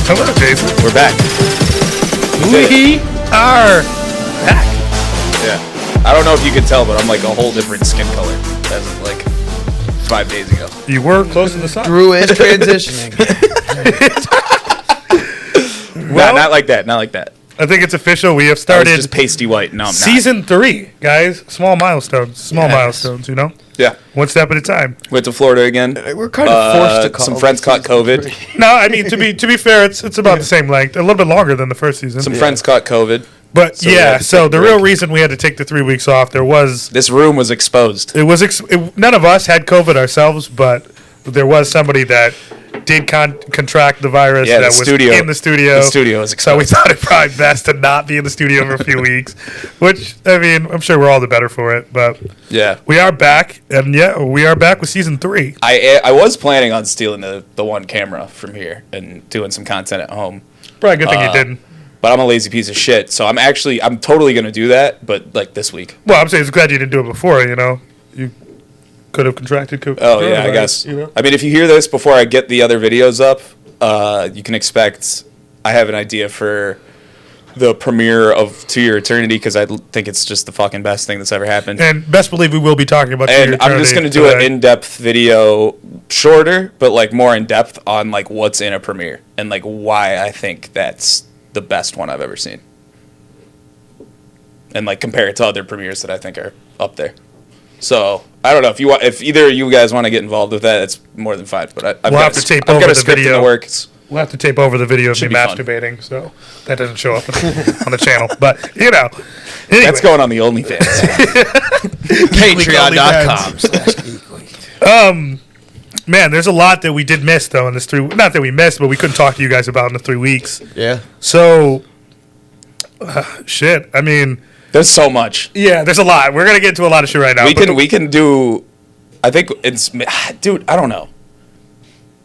Hello, Jason. We're back. We are back. Yeah. I don't know if you can tell, but I'm like a whole different skin color as of like 5 days ago. You were close to the sun. Drew is transitioning. Well, not like that. Not like that. I think it's official. We have I started was just pasty white. No, I'm not. season 3, guys. Small milestones. Milestones, you know? Yeah. One step at a time. Went to Florida again. We're kind of forced to call some friends caught COVID. No, I mean, to be fair, it's about the same length. A little bit longer than the first season. Some friends caught COVID. But so we had to so take the a real break. reason we had to take the 3 weeks off, there was... This room was exposed. It was none of us had COVID ourselves, but there was somebody that did contract the virus Yeah, that the was studio- in the studio. the studio was So we exposed. thought it probably best to not be in the studio for a few weeks, which, I mean, I'm sure we're all the better for it. But Yeah. we are back, and we are back with season 3. I was planning on stealing the one camera from here and doing some content at home. Probably a good thing you didn't. But I'm a lazy piece of shit, so I'm totally going to do that, but like this week. Well, I'm saying it's glad you didn't do it before, you know. You could have contracted Oh, coronavirus, yeah, I guess. You know? I mean, if you hear this before I get the other videos up, you can expect I have an idea for the premiere of To Your Eternity because I think it's just the fucking best thing that's ever happened. And best believe we will be talking about And Your I'm just going to Eternity do an today. in-depth video, shorter, but like more in-depth on like what's in a premiere and like why I think that's the best one I've ever seen. And like compare it to other premieres that I think are up there. So I don't know if either of you guys want to get involved with that, it's more than fine. But I've We'll got have to tape I've over got a the script video. in the works. We'll have to tape over the video of me Should be fun. masturbating, so that doesn't show up on the channel. But, you know. Anyway. That's going on the OnlyFans. Patreon.com/geekweek. Man, there's a lot that we did miss, though, in this 3 not that we missed, but we couldn't talk to you guys about in the 3 weeks. Yeah. So, shit. I mean, There's so much. yeah, there's a lot. We're going to get into a lot of shit right now. We but can do. I think it's dude. I don't know.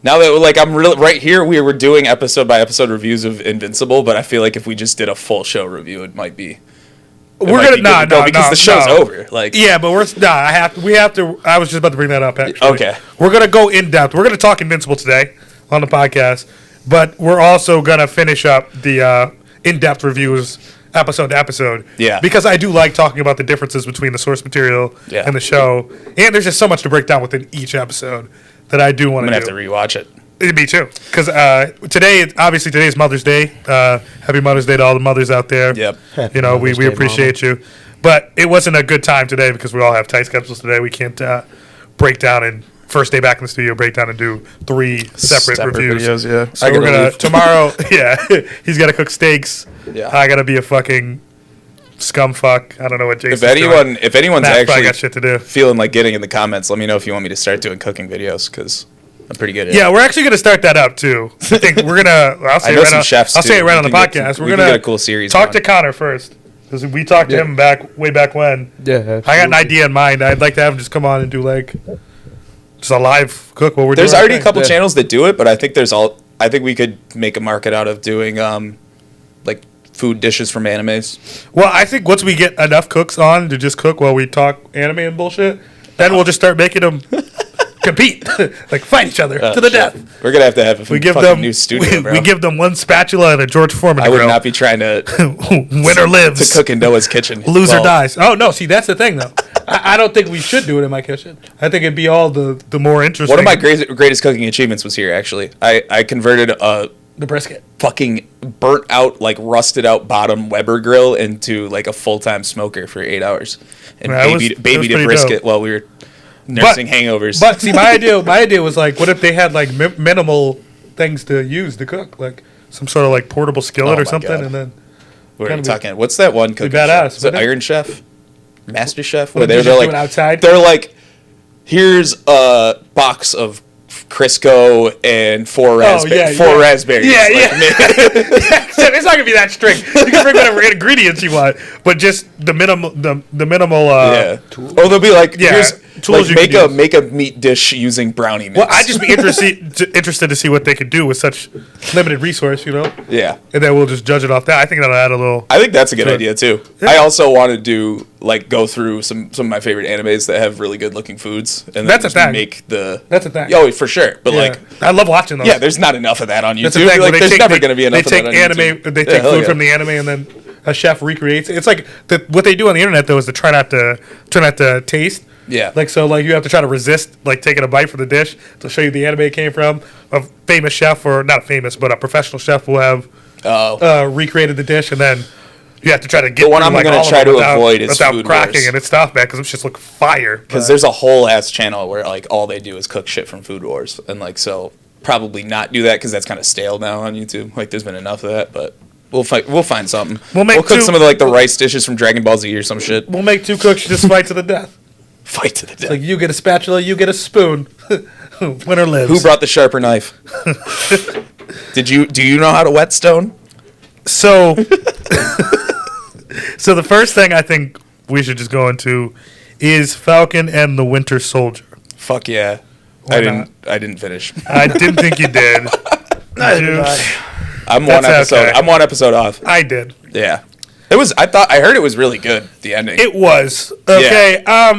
Now that like I'm really right here, we were doing episode by episode reviews of Invincible, but I feel like if we just did a full show review, it might be. we're going to, because the show's over. Like Yeah, but we have to, I was just about to bring that up, actually. Okay. We're going to go in depth. We're going to talk Invincible today on the podcast, but we're also going to finish up the in-depth reviews episode to episode. Yeah. Because I do like talking about the differences between the source material Yeah. and the show. And there's just so much to break down within each episode that I do want I'm to gonna do. have to rewatch it. Me too. Because today's Mother's Day. Happy Mother's Day to all the mothers out there. Yep. Happy You know, we Mother's Day, appreciate you. But it wasn't a good time today because we all have tight schedules today. We can't break down and first day back in the studio, break down and do 3 separate reviews. videos, yeah. So I we're gotta gonna leave. tomorrow. Yeah, he's got to cook steaks. Yeah. I got to be a fucking scumfuck. I don't know what Jason's If anyone's Matt's probably actually got shit to do. feeling like getting in the comments, let me know if you want me to start doing cooking videos because I'm pretty good at it. Yeah, we're actually gonna start that up too. I think we're gonna. I'll say I know it right some on, chefs, I'll too. say it right We on the can get podcast. some- We're we can gonna get a cool series Talk to going. Connor first because we talked to him way back when. Yeah. I got an idea in mind. I'd like to have him just come on and do like just a live cook while we're There's doing our already a thing. couple channels that do it, but I think I think we could make a market out of doing like food dishes from animes. Well, I think once we get enough cooks on to just cook while we talk anime and bullshit, then we'll just start making them compete, like fight each other to the Shit. death. We're gonna have to have a We give fucking them new studio, bro. we give them one spatula and a George Foreman I would grill. not be trying to Winner lives. to cook in Noah's kitchen. Loser Well, dies. Oh no! See, that's the thing, though. I don't think we should do it in my kitchen. I think it'd be all the more interesting. One of my greatest cooking achievements was here. Actually, I converted a the brisket. fucking burnt out, like rusted out bottom Weber grill into like a full time smoker for 8 hours, and That was babied a pretty brisket dope. while we were nursing hangovers. But see, my idea was like, what if they had like minimal things to use to cook, like some sort of like portable skillet Oh or my something, God. and then We're kinda be- talking. What's that one cooking? badass, Chef? Is it wouldn't it? Iron Chef, Master Chef? What, Where you they're just do like it outside? They're like, here's a box of Crisco and four raspberries. Yeah, Like, yeah. It's not gonna be that strict. You can bring whatever ingredients you want, but just the minimal. yeah. Oh, they'll be like, Yeah. tools you make can use. make a meat dish using brownie mix. Well, I'd just be interested to see what they could do with such limited resource, yeah. And then we'll just judge it off that. I think that'll add a little. I think that's a good Sure. idea too. Yeah. I also want to do go through some of my favorite animes that have really good looking foods, and then That's a just thing. make the. That's a thing. Oh, for sure. But Yeah. I love watching those. there's not enough of that on YouTube. That's the thing. Like, when there's never they- going to be enough. They take of that on anime. YouTube. They Yeah, take hell food yeah. from the anime, and then a chef recreates. It's like what they do on the internet though is to try not to taste. Yeah. Like you have to try to resist like taking a bite from the dish to show you the anime it came from. A famous chef, or not famous, but a professional chef will have recreated the dish, and then you have to try to get. The one through, I'm like, gonna all of try them to without, avoid is without Food cracking Wars. and it's tough, man, because it just look fire. Because there's a whole ass channel where like all they do is cook shit from Food Wars, and like so probably not do that because that's kind of stale now on YouTube. Like there's been enough of that, but we'll find something. We'll cook two- some of the rice dishes from Dragon Ball Z or some shit. we'll make two cooks just fight to the death. Fight to the death. Like you get a spatula, you get a spoon. Winner lives. Who brought the sharper knife? Do you know how to whetstone? So, so the first thing I think we should just go into is Falcon and the Winter Soldier. Fuck yeah. Why I didn't finish. I didn't think you did. Neither did I. I'm That's one episode. okay. I'm one episode off. I did. Yeah. It was. I heard it was really good. The ending. It was okay. How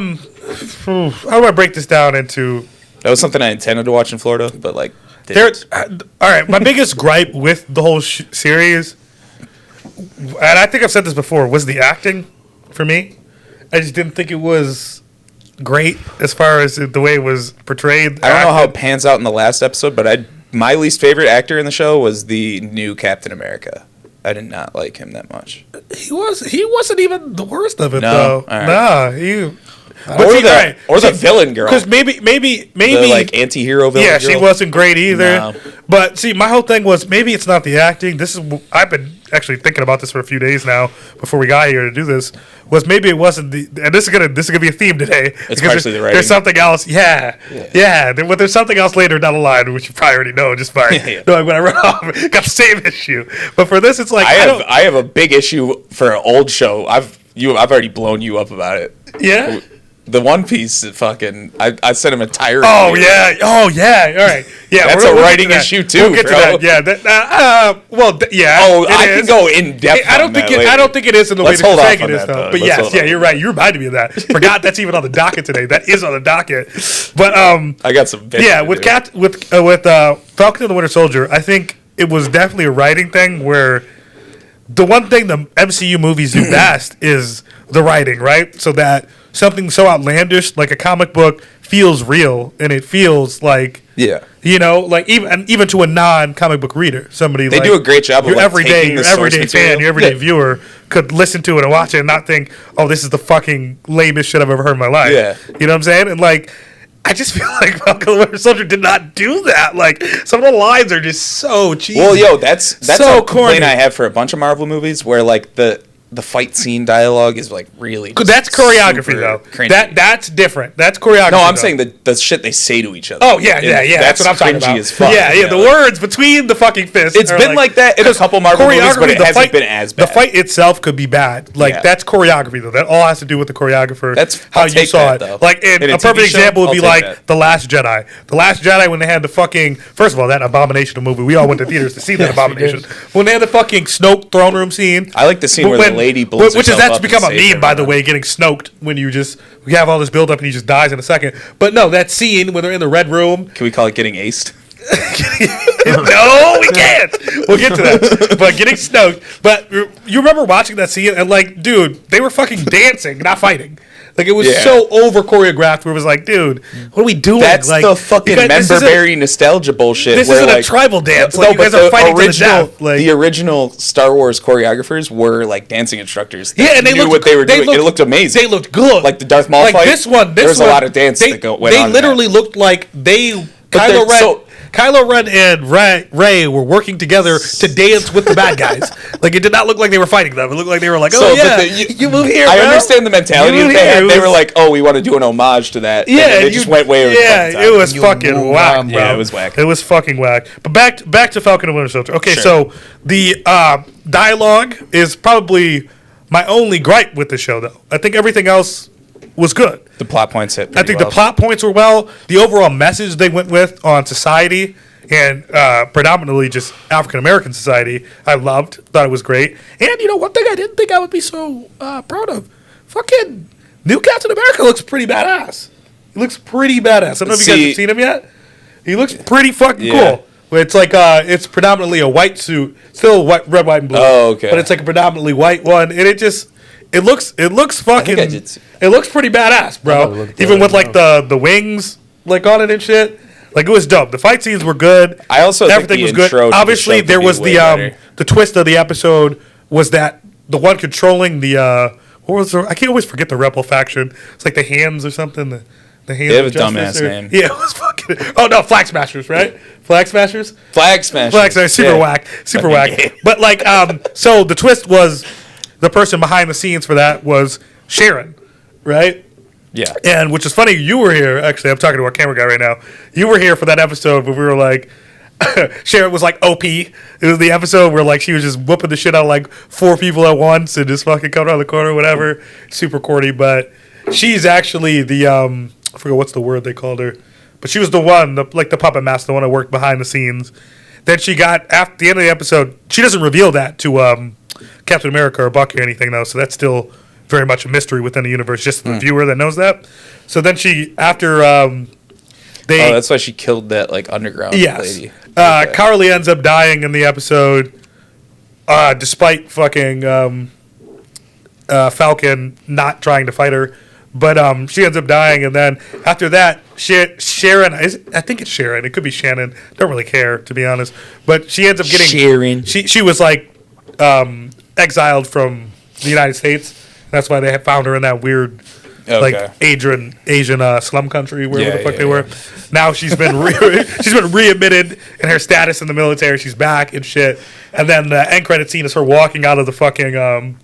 do I break this down into? That was something I intended to watch in Florida, but like. There, didn't. all right. My biggest gripe with the whole series, and I think I've said this before, was the acting. For me, I just didn't think it was great as far as the way it was portrayed. I don't know how it pans out in the last episode, but my least favorite actor in the show was the new Captain America. I did not like him that much. He wasn't even the worst of it No? though. All right. Nah, he. Or the villain girl. Because maybe The like anti-hero villain yeah, girl. she wasn't great either. No. But see, my whole thing was maybe it's not the acting. I've been actually thinking about this for a few days now before we got here to do this. Was maybe it wasn't the, and this is gonna be a theme today. It's because partially the writing. There's something else. Yeah. But there's something else later down the line, which you probably already know just by knowing when I run off. Got the same issue, but for this, it's like I have a big issue for an old show. I've already blown you up about it. Yeah. The One Piece fucking I sent him a tire. Oh review. yeah. Oh yeah. All right. Yeah. That's we'll a get writing to that. issue too, We'll get bro. to that. Yeah. Yeah. Oh, it I is. can go in depth. I don't on think that I later. don't think it is in the Let's way hold that you're off saying on it is that, though. though. But Let's yes, hold yeah, off. you're right. You reminded me of that. Forgot that's even on the docket today. That is on the docket. But I got some. yeah, with Falcon and the Winter Soldier, I think it was definitely a writing thing where the one thing the MCU movies do best is the writing, right? So that something so outlandish like a comic book feels real and it feels like like even to a non-comic book reader, somebody They do a great job of your like, everyday taking the source fan, material. your everyday viewer could listen to it and watch it and not think, oh, this is the fucking lamest shit I've ever heard in my life. Yeah. You know what I'm saying? And like, I just feel like Falcon and the Winter Soldier did not do that. Like, some of the lines are just so cheesy. Well, yo, that's So a complaint corny. I have for a bunch of Marvel movies where like the fight scene dialogue is like really. Just that's choreography super though. cringy. That's different. That's choreography. No, I'm though. saying the shit they say to each other. Oh yeah. That's what I'm talking cringy about. as fuck. Yeah. The words between the fucking fists. It's are been like that in a couple Marvel movies, but it hasn't been as bad. The fight itself could be bad. Like that's choreography though. That all has to do with the choreographer. That's how I'll you take saw that, it. though. Like In a a perfect TV show, example would I'll be take like that. The Last Jedi. The Last Jedi when they had the fucking first of all that abomination of movie. We all went to theaters to see that abomination. When they had the fucking Snoke throne room scene. I like the scene where the lady blows which is herself that's up become a and saves meme by the everyone. way, getting snoked when we have all this build up and he just dies in a second. But no, that scene when they're in the red room. Can we call it getting aced? No, we can't. We'll get to that. But getting snoked. But you remember watching that scene and like, dude, they were fucking dancing, not fighting. Like it was so over choreographed. Where it was like, dude, what are we doing? That's like, the fucking member-berry nostalgia bullshit. This where, isn't like, a tribal dance. No, Like, you but guys are fighting to the original, death. Like, the original Star Wars choreographers were like dancing instructors. That yeah, and they knew looked what they were doing. It looked amazing. They looked good. Like the Darth Maul like fight. This one, there was a lot of dance that went on. They in literally that. looked like Kylo Ren and Rey were working together to dance with the bad guys. Like it did not look like they were fighting them. It looked like they were like, So, "Oh but yeah, you move here." I bro. understand the mentality You that move they here. had. It They was- were like, "Oh, we want to do an homage to that." Yeah, and then they just went way over. Yeah, the fucking it top. was You fucking move whack, on, bro. Yeah, it was whack. It was fucking whack. But back to Falcon and Winter Soldier. Okay, Sure. so the dialogue is probably my only gripe with the show, though. I think everything else was good. The plot points hit. I think the plot points were well. The overall message they went with on society and predominantly just African American society, I loved. Thought it was great. And you know, one thing I didn't think I would be so proud of, fucking new Captain America looks pretty badass. He looks pretty badass. I don't know if you guys have seen him yet. He looks pretty fucking cool. It's like it's predominantly a white suit, still white, red, white, and blue. Oh, okay. But it's like a predominantly white one, and it looks fucking. It looks pretty badass, bro. Even with like the wings like on it and shit. Like, it was dope. The fight scenes were good. I also everything think was good. Obviously, there was the twist of the episode was that the one controlling the what was I can't always forget the rebel faction. It's like the hands or something. The hands. They have a dumbass name. Yeah, it was fucking. Oh no, Flag Smashers, right? Flag Smashers. Flag Smashers. Flag Smashers. Super whack. Super whack. But like, so the twist was the person behind the scenes for that was Sharon, right? Yeah. And which is funny, you were here. Actually, I'm talking to our camera guy right now. You were here for that episode where we were like, Sharon was like OP. It was the episode where like she was just whooping the shit out of like 4 people at once and just fucking coming around the corner, whatever. Super corny, but she's actually the I forget what's the word they called her, but she was the one, the puppet master, the one that worked behind the scenes. Then she got after the end of the episode. She doesn't reveal that to Captain America or Bucky or anything though, so that's still very much a mystery within the universe, just the viewer that knows that. So then she, after that's why she killed that like underground lady. Carly ends up dying in the episode, despite fucking Falcon not trying to fight her. But she ends up dying, and then after that, Sharon, I think it's Sharon. It could be Shannon. Don't really care, to be honest. But she ends up getting Sharon. She was like exiled from the United States. That's why they had found her in that weird, like Asian slum country, wherever the fuck they were. Now she's been she's been readmitted in her status in the military. She's back and shit. And then the end credit scene is her walking out of the fucking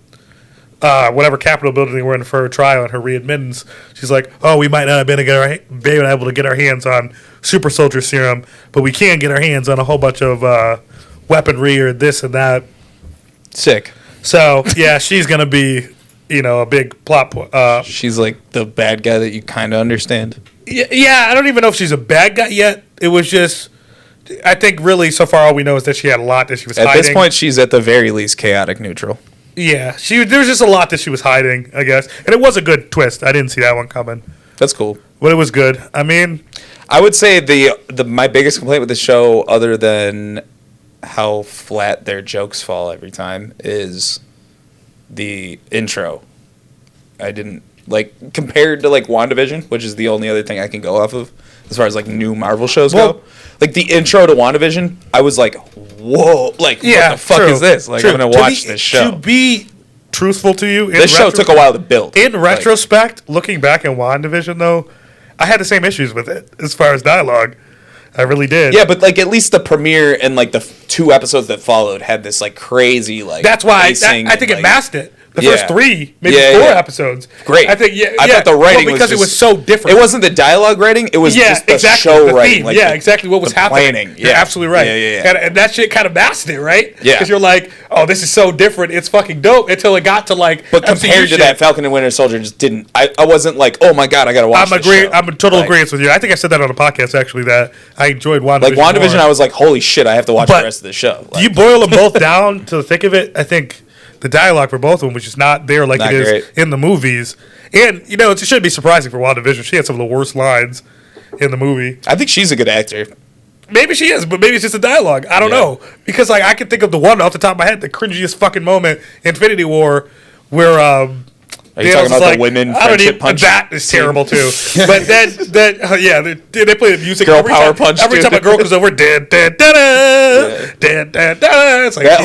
whatever Capitol building they were in for her trial and her readmittance. She's like, "Oh, we might not have been able to get our hands on super soldier serum, but we can get our hands on a whole bunch of weaponry or this and that." Sick. So yeah, she's gonna be, a big plot point. She's like the bad guy that you kind of understand. Yeah, I don't even know if she's a bad guy yet. It was just, I think really so far all we know is that she had a lot that she was hiding. At this point, she's at the very least chaotic neutral. Yeah, there was just a lot that she was hiding, I guess. And it was a good twist. I didn't see that one coming. That's cool. But it was good. I mean, I would say my biggest complaint with the show, other than how flat their jokes fall every time, is the intro. I didn't like, compared to like WandaVision, which is the only other thing I can go off of as far as like new Marvel shows go. Like the intro to WandaVision, I was like, whoa, like what the fuck is this? Like I'm gonna watch this show. To be truthful to you, this show took a while to build. In retrospect, looking back at WandaVision though, I had the same issues with it as far as dialogue. I really did. Yeah, but like at least the premiere and like the 2 episodes that followed had this like crazy like. That's why I think it masked it. The first 3, maybe 4 episodes. Great. I think I thought the writing was because it was so different. It wasn't the dialogue writing. It was just the show the writing. Theme. Like exactly what was happening. Planning. You're absolutely right. And that shit kind of masked it, right? Yeah. Because you're like, oh, this is so different. It's fucking dope until it got to like. But compared to that, Falcon and Winter Soldier just didn't. I wasn't like, oh my god, I gotta watch. I'm in total agreement with you. I think I said that on a podcast actually that I enjoyed WandaVision. Like WandaVision, I was like, holy shit, I have to watch the rest of the show. Do you boil them both down to the thick of it? I think the dialogue for both of them was just not there like it is in the movies. And, it shouldn't be surprising for WandaVision. She had some of the worst lines in the movie. I think she's a good actor. Maybe she is, but maybe it's just the dialogue. I don't know. Because, like, I can think of the one off the top of my head, the cringiest fucking moment, Infinity War, where Are you talking about the women friendship punch? That is terrible, too. But then they play the music. Girl power punch, every time a girl goes over, it's like, that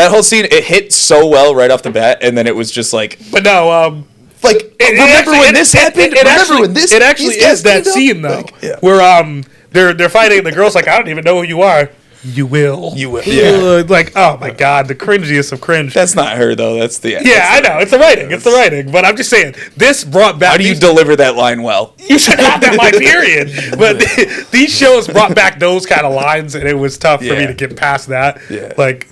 whole scene, it hit so well right off the bat, and then it was just like... But no, remember when this happened? It actually is that scene, though, where they're fighting, and the girl's like, I don't even know who you are. You will. Yeah. Like, oh my god, the cringiest of cringe. That's not her though. That's the. Yeah, I know. It's the writing. It's the writing. But I'm just saying, this brought back. How do you deliver that line well? You should have that line, period. But these shows brought back those kind of lines, and it was tough for me to get past that. Yeah. Like,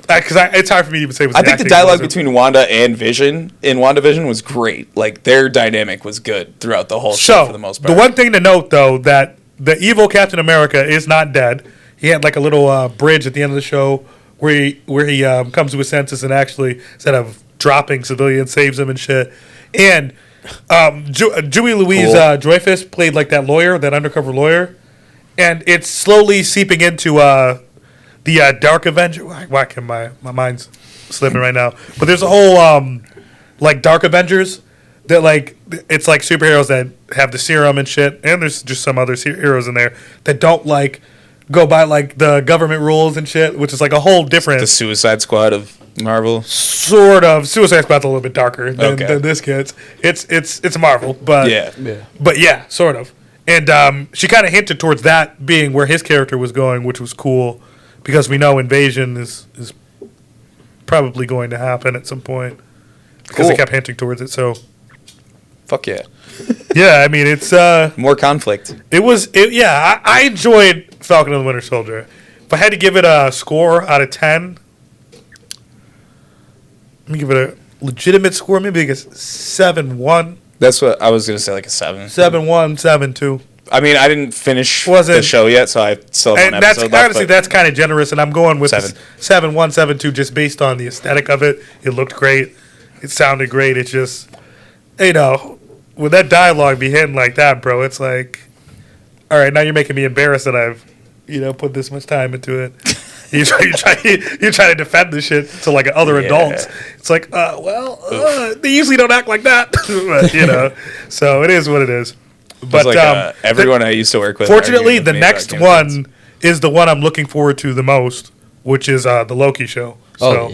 Because it's hard for me to even say. I think the dialogue between Wanda and Vision in WandaVision was great. Like, their dynamic was good throughout the whole show for the most part. The one thing to note, though, that the evil Captain America is not dead. He had like a little bridge at the end of the show where he comes to his senses and actually, instead of dropping civilians, saves them and shit. And Julie Louise Dreyfus played like that lawyer, that undercover lawyer. And it's slowly seeping into the Dark Avenger. Why can my mind's slipping right now? But there's a whole like Dark Avengers that like it's like superheroes that have the serum and shit, and there's just some other heroes in there that don't like go by like the government rules and shit, which is like a whole different. The Suicide Squad of Marvel. Sort of. Suicide Squad's a little bit darker than this gets. It's Marvel, but yeah, sort of. And she kind of hinted towards that being where his character was going, which was cool. Because we know invasion is probably going to happen at some point. Because they kept hinting towards it, so. Fuck yeah. Yeah, I mean, it's... more conflict. I enjoyed Falcon and the Winter Soldier. If I had to give it a score out of 10, let me give it a legitimate score. Maybe like a 7-1. That's what I was going to say, like a 7. 7-1, 7-2. I mean, I didn't finish the show yet, so I still have one episode left. Honestly, that's kind of generous, and I'm going with 7-1, 7-2 just based on the aesthetic of it. It looked great. It sounded great. It's just, with that dialogue be hitting like that, bro, it's like, all right, now you're making me embarrassed that I've, put this much time into it. You try to defend this shit to like other adults. It's like, they usually don't act like that, but, so it is what it is. But like, everyone I used to work with. Fortunately, the next one is the one I'm looking forward to the most, which is the Loki show. So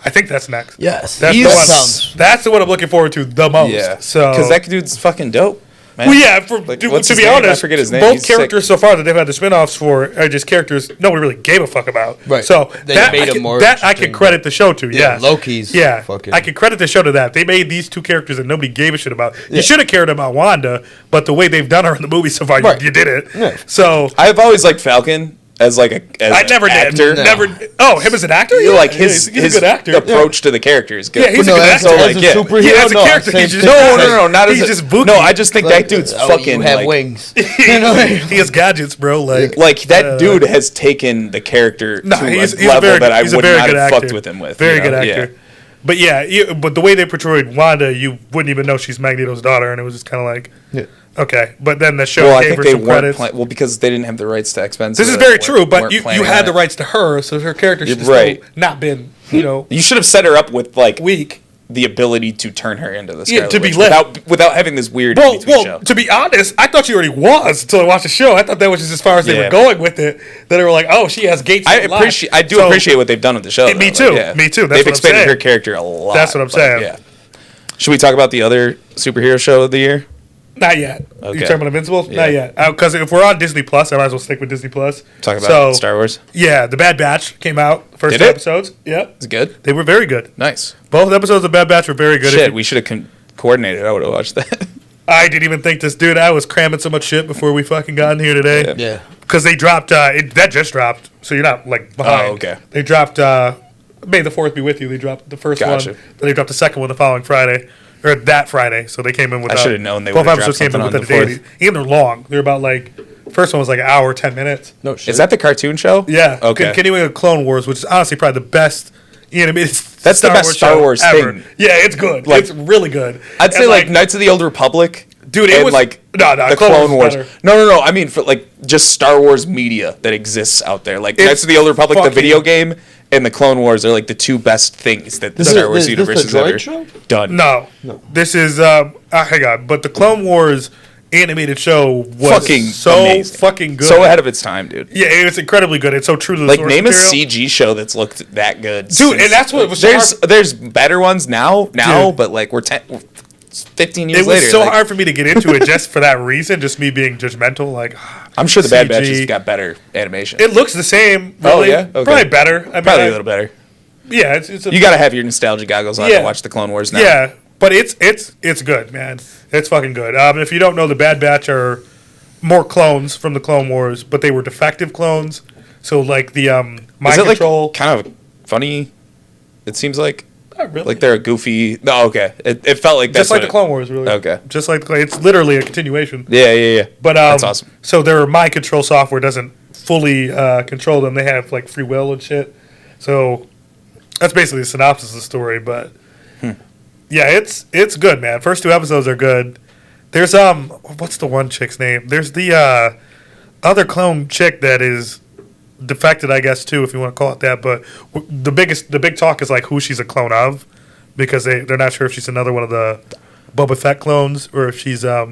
I think that's next. Yes, that's the one. That's the one I'm looking forward to the most. Yeah, so because that dude's fucking dope. Man. Well, yeah. To be honest, I forget his name. Both characters so far that they've had the spinoffs for are just characters nobody really gave a fuck about. Right. So they made them more. That I can credit the show to. Yeah. Loki's. Yeah. Fucking. I can credit the show to that. They made these two characters that nobody gave a shit about. You should have cared about Wanda, but the way they've done her in the movie so far, you did it. Yeah. So I've always liked Falcon. As like I never actor. did. Never. Oh, him as an actor? Yeah, like his a good actor. approach to the character is good. Yeah, he's a good actor. So like, as a character, he's just no, not as just booky. No, I just think that dude's fucking. You have wings. He has gadgets, bro. Like that dude has taken the character to a level that I would not have fucked with him with. Very good actor. But but the way they portrayed Wanda, you wouldn't even know she's Magneto's daughter, and it was just kind of like, okay. But then the show gave her some credits. Because they didn't have the rights to X-Men. This is very true, but you had the rights to her, so her character should have still not been, You should have set her up with like weak. The ability to turn her into the Scarlet to be Witch without having this weird show. To be honest, I thought she already was until I watched the show. I thought that was just as far as they were going with it. That they were like, oh, she has gates. I appreciate what they've done with the show. Me too. Me too. They've expanded her character a lot. That's what I'm saying. Yeah. Should we talk about the other superhero show of the year? Not yet. Okay. You talking about Invincible? Yeah. Not yet. Because if we're on Disney Plus, I might as well stick with Disney Plus. Talk about Star Wars. Yeah, the Bad Batch came out. First two episodes. Yeah, it's good. They were very good. Nice. Both episodes of Bad Batch were very good. Shit, we should have coordinated. I would have watched that. I didn't even think this, dude. I was cramming so much shit before we fucking got in here today. Yeah. Because they dropped. That just dropped, so you're not like behind. Oh, okay. They dropped. May the 4th be with you. They dropped the first one. Then they dropped the second one the following Friday. Or that Friday, so they came in with. I should have known they would have dropped something on the 4th. And they're long. They're about like first one was like an hour, 10 minutes. No shit. Is that the cartoon show? Yeah. Okay. Continuing with Clone Wars, which is honestly probably the best animated. That's the best Star Wars ever. thing. Yeah, it's good. It's really good. I'd say like Knights of the Old Republic. Dude, it was like the Clone Wars. No. I mean, for like just Star Wars media that exists out there, like Knights of the Old Republic, the video game, and the Clone Wars are like the two best things that the Star Wars universe has ever done. No. This is hang on, but the Clone Wars animated show was so amazing. Fucking good, so ahead of its time, dude. Yeah, it's incredibly good. It's so true to the source name material. a CG show that's looked that good, dude. And that's what was there's better ones now, but like we're 15 years later. It was so hard for me to get into it just for that reason, just me being judgmental. Like, I'm sure the Bad Batch has got better animation. It looks the same. Really. Oh yeah, okay. Probably better. Probably a little better. Yeah, you got to have your nostalgia goggles on to watch the Clone Wars now. Yeah, but it's good, man. It's fucking good. If you don't know, the Bad Batch are more clones from the Clone Wars, but they were defective clones. So like the mind control, like kind of funny It seems like Not really. like they're a goofy. No, okay. It felt like that's just like what the Clone Wars, really. Okay. Just like it's literally a continuation. Yeah. But That's awesome. So their mind control software doesn't fully control them. They have like free will and shit. So that's basically the synopsis of the story. But yeah, it's good, man. First 2 episodes are good. There's what's the one chick's name? There's the other clone chick that is defected, I guess, too, if you want to call it that. But the big talk is like who she's a clone of, because they're not sure if she's another one of the Boba Fett clones or if she's There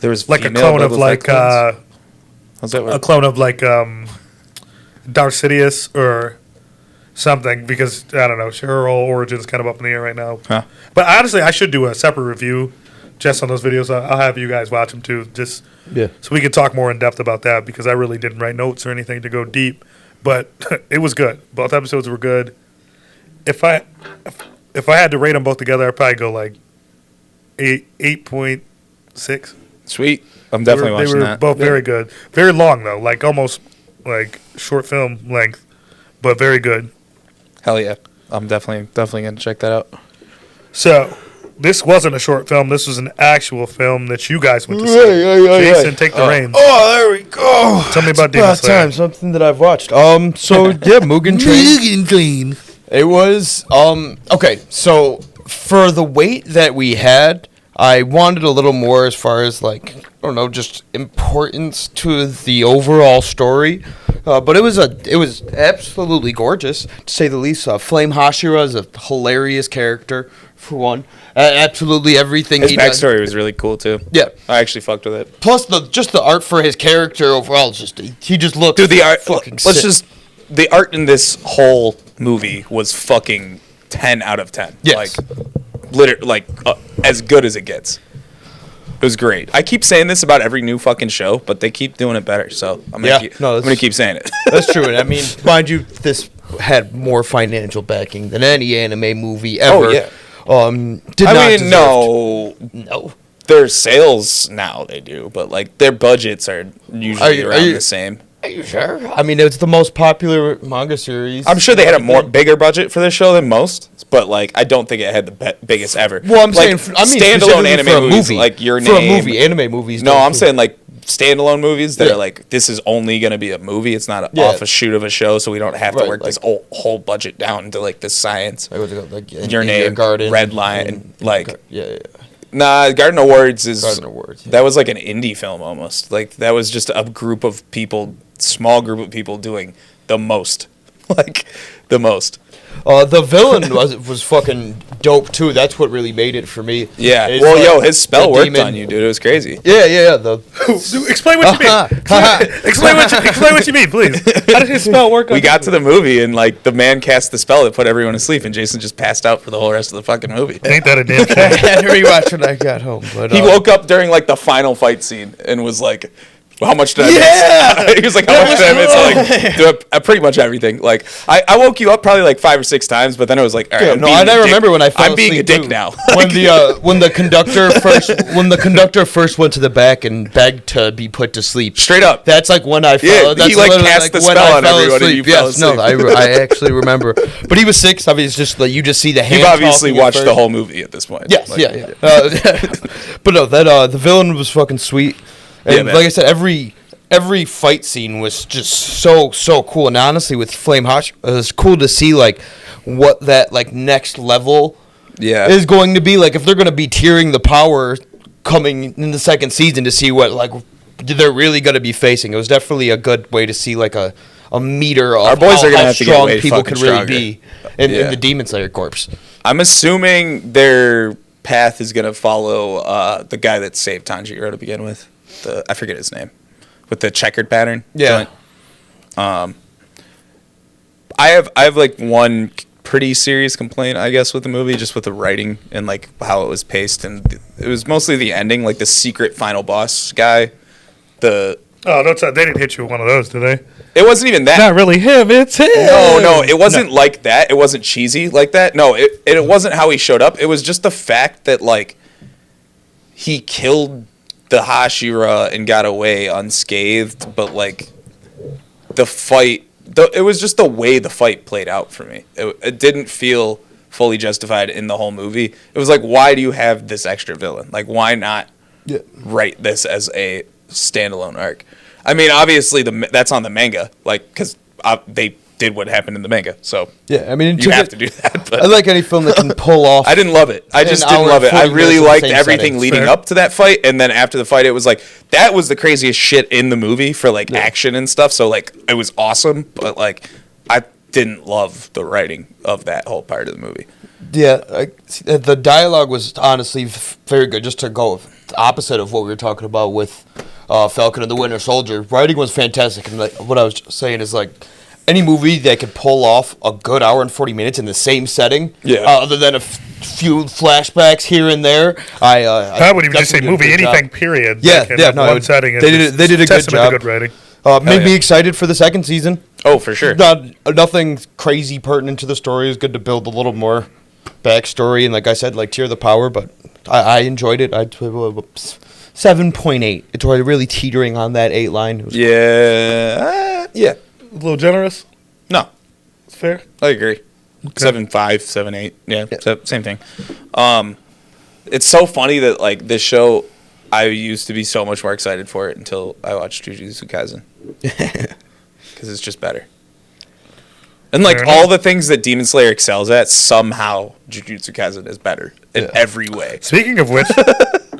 was like a female clone of Boba like Fett clones? How's that a work? clone of like Darth Sidious or something, because I don't know, her whole origin's kind of up in the air right now. Huh. But honestly, I should do a separate review just on those videos. I'll have you guys watch them too, just so we can talk more in depth about that, because I really didn't write notes or anything to go deep. But it was good. Both episodes were good. If I had to rate them both together, I'd probably go like 8.6. Sweet. I'm definitely watching They were that. both very good. Very long though, like almost like short film length, but very good. Hell yeah. I'm definitely gonna check that out. So, this wasn't a short film. This was an actual film that you guys went to see. Jason, take the reins. Oh, there we go. Tell me about Demon About Slayer. time, something that I've watched. So yeah, Mugen Train. It was okay. So for the wait that we had, I wanted a little more as far as like, I don't know, just importance to the overall story. But it was absolutely gorgeous, to say the least. Flame Hashira is a hilarious character, for one. Absolutely everything His he does. backstory was really cool too. Yeah. I actually fucked with it. Plus the art for his character overall, he just looked Dude, the art. fucking Let's sick. just. The art in this whole movie was fucking 10 out of 10. Yes. Like as good as it gets. It was great. I keep saying this about every new fucking show, but they keep doing it better. So I'm gonna keep saying it. That's true. And I mean, mind you, this had more financial backing than any anime movie ever. Oh, yeah. No. Their sales now they do, but like their budgets are usually around the same. Are you sure? I mean, it's the most popular manga series. I'm sure they had a bigger budget for this show than most, but like I don't think it had the biggest ever. Well, I'm like, saying, standalone anime for a movies, movie, like Your for Name. a movie, anime movies. No, don't I'm too. saying like standalone movies that Yeah. are like this is only gonna be a movie. It's not Yeah. off a shoot of a show, so we don't have to Right, work like- this whole budget down to like this science. Like, what's it called? Like Your Indian Name, Garden, Red Line, like. yeah. Nah, Garden Awards is Garden Awards, yeah. That was like an indie film almost. Like that was just a group of people, small group of people doing the most, like the most. The villain was fucking dope too. That's what really made it for me. Yeah. It's Well, like yo, his spell the worked demon- on you, dude. It was crazy. Yeah. Explain what you mean. Explain what you mean, please. How did his spell work? We got to the movie and like the man cast the spell that put everyone to sleep, and Jason just passed out for the whole rest of the fucking movie. Ain't that a damn I shame? had to rewatch when I got home. But He woke up during like the final fight scene and was like, well, "How much did I miss?" He was like, "How much did I miss?" I'm like, dude, pretty much everything. Like, I woke you up probably like 5 or 6 times, but then it was like, all right, I remember when I fell I'm being a asleep, dick too. now. when the conductor first went to the back and begged to be put to sleep. Straight up. That's like when I fell. Yeah, that's he, like, literally, cast the when spell I on fell everyone and asleep. you fell Yes, no, asleep. I actually remember. But he was sick. So it's just like you just see the hand. You've obviously talking at watched the first. whole movie at this point. Yes, Like, yeah. But no, that the villain was fucking sweet, and man. like I said, every fight scene was just so cool. And honestly, with Flame Hot, it was cool to see like what that like next level Yeah. is going to be. Like if they're going to be tiering the power coming in the second season to see what like they're really going to be facing. It was definitely a good way to see like a meter of Our boys how, are gonna how have to get strong way people fucking could really stronger. be in Yeah. the Demon Slayer corpse. I'm assuming their path is going to follow the guy that saved Tanjiro to begin with. I forget his name. With the checkered pattern. Yeah. Joint. I have like one pretty serious complaint, I guess, with the movie, just with the writing and like how it was paced, and it was mostly the ending, like the secret final boss guy. Oh, they didn't hit you with one of those, did they? It wasn't even that. Not really him. It's him. No, it wasn't like that. It wasn't cheesy like that. No, it wasn't how he showed up. It was just the fact that like he killed the Hashira and got away unscathed, but like the fight it was just the way the fight played out for me. It didn't feel fully justified in the whole movie. It was like, why do you have this extra villain? Like, why not write this as a standalone arc? I mean, obviously that's on the manga, like, because they did what happened in the manga. So yeah, I mean, you have to do that. But I like any film that can pull off. I didn't love it. I just didn't love it. I really liked everything leading up to that fight, and then after the fight, it was like that was the craziest shit in the movie for like action and stuff. So like it was awesome, but like I didn't love the writing of that whole part of the movie. Yeah, the dialogue was honestly very good. Just to go the opposite of what we were talking about with Falcon and the Winter Soldier, writing was fantastic. And like, what I was saying is like any movie that could pull off a good hour and 40 minutes in the same setting, other than a few flashbacks here and there. I wouldn't even just say movie, anything, period. Yeah, one setting. They did a good job. Good writing. Made me excited for the second season. Oh, for sure. Nothing crazy pertinent to the story. It was good to build a little more backstory, and like I said, like Tear the Power, but I enjoyed it. I'd 7.8. It's really teetering on that 8 line. Yeah. A little generous. No. It's fair. I agree. Okay. 7.5, 7.8. Yeah. Same thing. It's so funny that like this show, I used to be so much more excited for it until I watched Jujutsu Kaisen. Because it's just better. And like all the things that Demon Slayer excels at, somehow Jujutsu Kaisen is better in every way. Speaking of which,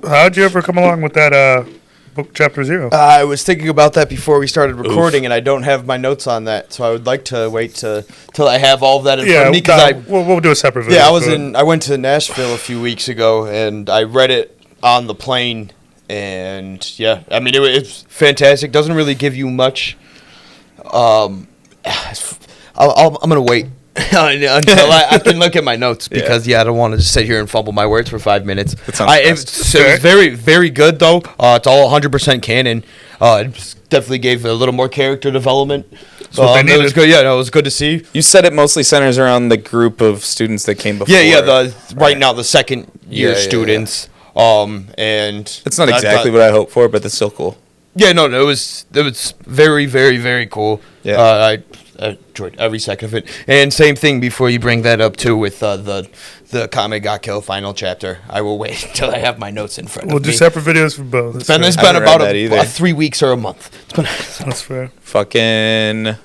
how'd you ever come along with that book chapter 0? I was thinking about that before we started recording, and I don't have my notes on that, so I would like to wait till I have all of that in front of me. We'll do a separate video. Yeah, I went to Nashville a few weeks ago, and I read it on the plane, and yeah, I mean it's fantastic. Doesn't really give you much. I'm gonna wait until I can look at my notes because I don't want to just sit here and fumble my words for 5 minutes. It was very, very good though. It's all 100% canon. It definitely gave a little more character development. It was good. Yeah, it was good to see. You said it mostly centers around the group of students that came before. Right now the second year students. And it's not exactly what I hoped for, but that's still cool. Yeah, no, it was very, very, very cool. Yeah, I enjoyed every second of it. And same thing before you bring that up too with the Kame ga Kill final chapter. I will wait until I have my notes in front of me. We'll do separate videos for both. It's been about 3 weeks or a month. That's fair. Fucking.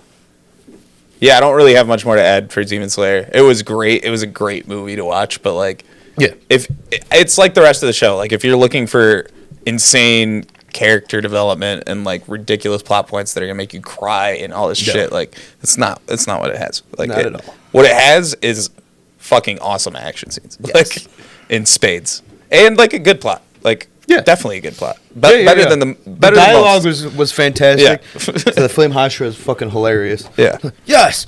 Yeah, I don't really have much more to add for Demon Slayer. It was great. It was a great movie to watch, but like, if it's like the rest of the show. Like, if you're looking for insane character development and like ridiculous plot points that are gonna make you cry and all this shit, like it's not what it has. Like not at all. What it has is fucking awesome action scenes, like in spades, and like a good plot. Like definitely a good plot. Better than the dialogue was fantastic. Yeah. The Flame Hashira is fucking hilarious. Yeah. Yes.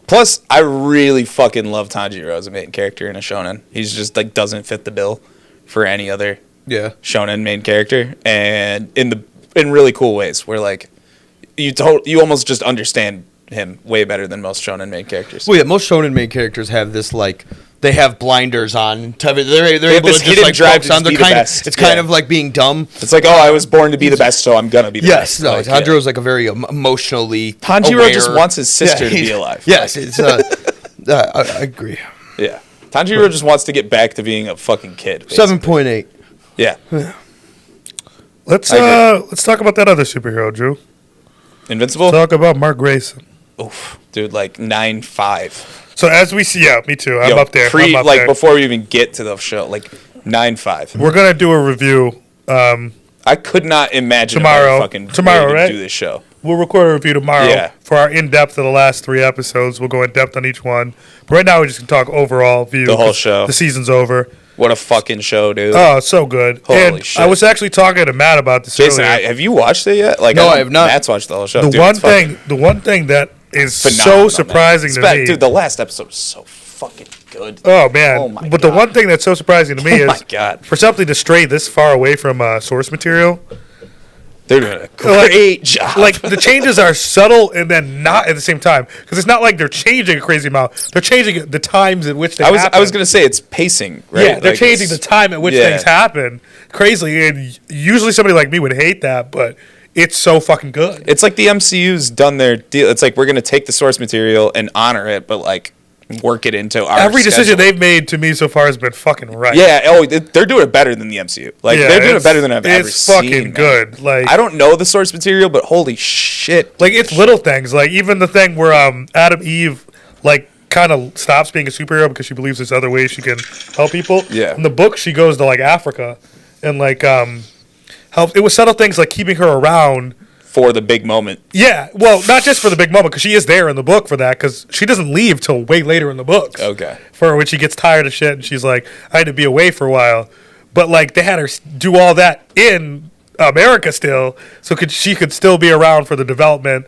Plus, I really fucking love Tanjiro as a main character in a shonen. He's just like doesn't fit the bill for any other shonen main character, and in really cool ways where like you almost just understand him way better than most shonen main characters. Well, yeah, most shonen main characters have this like they have blinders on. They're able to just like focus on. It's kind of like being dumb. It's like, I was born to be the best, so I'm gonna be the best. Yes, no, Tanjiro's like a very emotionally Tanjiro aware. Just wants his sister to be alive. Yes, it's I agree. Yeah, Tanjiro just wants to get back to being a fucking kid. 7.8. Yeah. Let's talk about that other superhero, Drew. Invincible? Talk about Mark Grayson. Oof. Dude, like 9.5. So as we see, me too. I'm up there. Before we even get to the show, like 9.5. We're gonna do a review. I could not imagine tomorrow, right? Do this show. We'll record a review tomorrow for our in-depth of the last 3 episodes. We'll go in-depth on each one. But right now, we're just going to talk overall view. The whole show. The season's over. What a fucking show, dude. Oh, so good. Holy shit. I was actually talking to Matt about this Jason, earlier. have you watched it yet? No, I have not. Matt's watched the whole show. The one thing that is so surprising to me. Dude, the last episode was so fucking good. Oh, man. But the one thing that's so surprising to me is for something to stray this far away from source material. They're doing a great job. Like, the changes are subtle and then not at the same time. Because it's not like they're changing a crazy amount. They're changing the times in which they happen. I was going to say it's pacing, right? Yeah, they're changing the time at which things happen crazily. And usually somebody like me would hate that. But it's so fucking good. It's like the MCU's done their deal. It's like we're gonna take the source material and honor it, but like work it into our Every decision schedule. they've made to me so far has been fucking right. Yeah. Oh, they're doing it better than the MCU. Like they're doing it better than I've ever seen. It's fucking good. Like I don't know the source material, but holy shit! Like it's little things. Like even the thing where Adam Eve like kind of stops being a superhero because she believes there's other ways she can help people. Yeah. In the book, she goes to like Africa, and like help. It was subtle things like keeping her around For the big moment. Yeah, well, not just for the big moment, because she is there in the book for that, because she doesn't leave till way later in the books. Okay. For when she gets tired of shit, and she's like, I had to be away for a while. But, like, they had her do all that in America still, so she could still be around for the development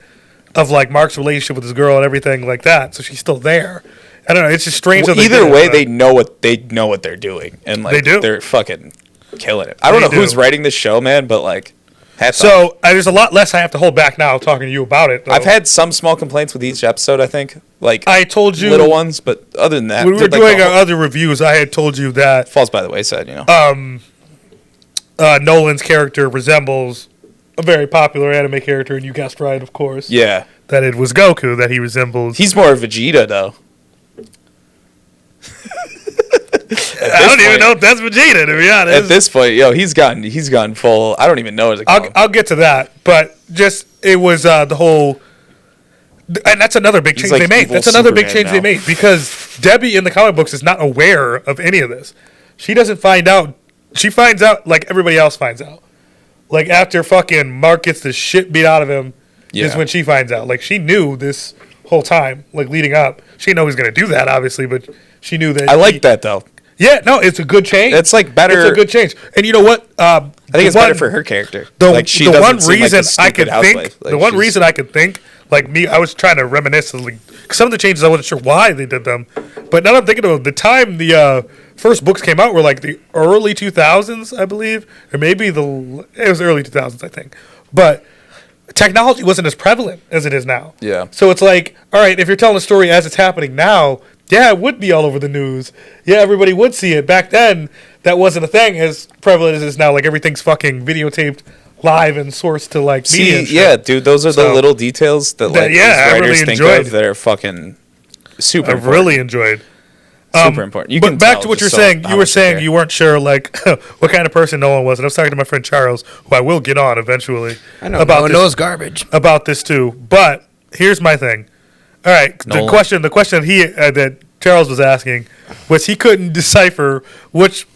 of, like, Mark's relationship with his girl and everything like that, so she's still there. I don't know, it's just strange. Well, either way, they know what they're doing, and, like, they're fucking killing it. I don't know who's writing this show, man, but, like... So there's a lot less I have to hold back now talking to you about it, though. I've had some small complaints with each episode, I think. Like I told you little ones, but other than that, when we were doing our other reviews, I had told you that falls by the wayside, you know. Nolan's character resembles a very popular anime character, and you guessed right, of course. Yeah. That it was Goku that he resembles. He's more Vegeta, though. I don't even know if that's Vegeta, to be honest. At this point, he's gone full. I don't even know. I'll get to that, but just it was the whole, and that's another big change they made. That's another big change they made because Debbie in the comic books is not aware of any of this. She doesn't find out. She finds out like everybody else finds out. Like after fucking Mark gets the shit beat out of him, is when she finds out. Like she knew this whole time, like leading up. She didn't know he was going to do that, obviously, but she knew that. I like that though. Yeah, no, it's a good change. It's like better. It's a good change, and you know what? I think it's better for her character. The one reason I could think, the one reason I could think, like me, I was trying to reminisce. Like, some of the changes I wasn't sure why they did them, but now that I'm thinking about the time the first books came out were like the early 2000s, I believe, or maybe it was the early 2000s, I think, but. Technology wasn't as prevalent as it is now. Yeah. So it's like, all right, if you're telling a story as it's happening now, yeah, it would be all over the news. Yeah, everybody would see it. Back then, that wasn't a thing as prevalent as it is now. Like, everything's fucking videotaped live and sourced to, like, media and shit. Yeah, dude, those are the little details that, like, I writers really think of that are fucking super important. I really enjoyed. Super important. But back to what you're saying, you were saying you weren't sure, like, what kind of person Nolan was. And I was talking to my friend Charles, who I will get on eventually. I know, about Nolan's garbage. About this, too. But here's my thing. All right, the question that Charles was asking was he couldn't decipher which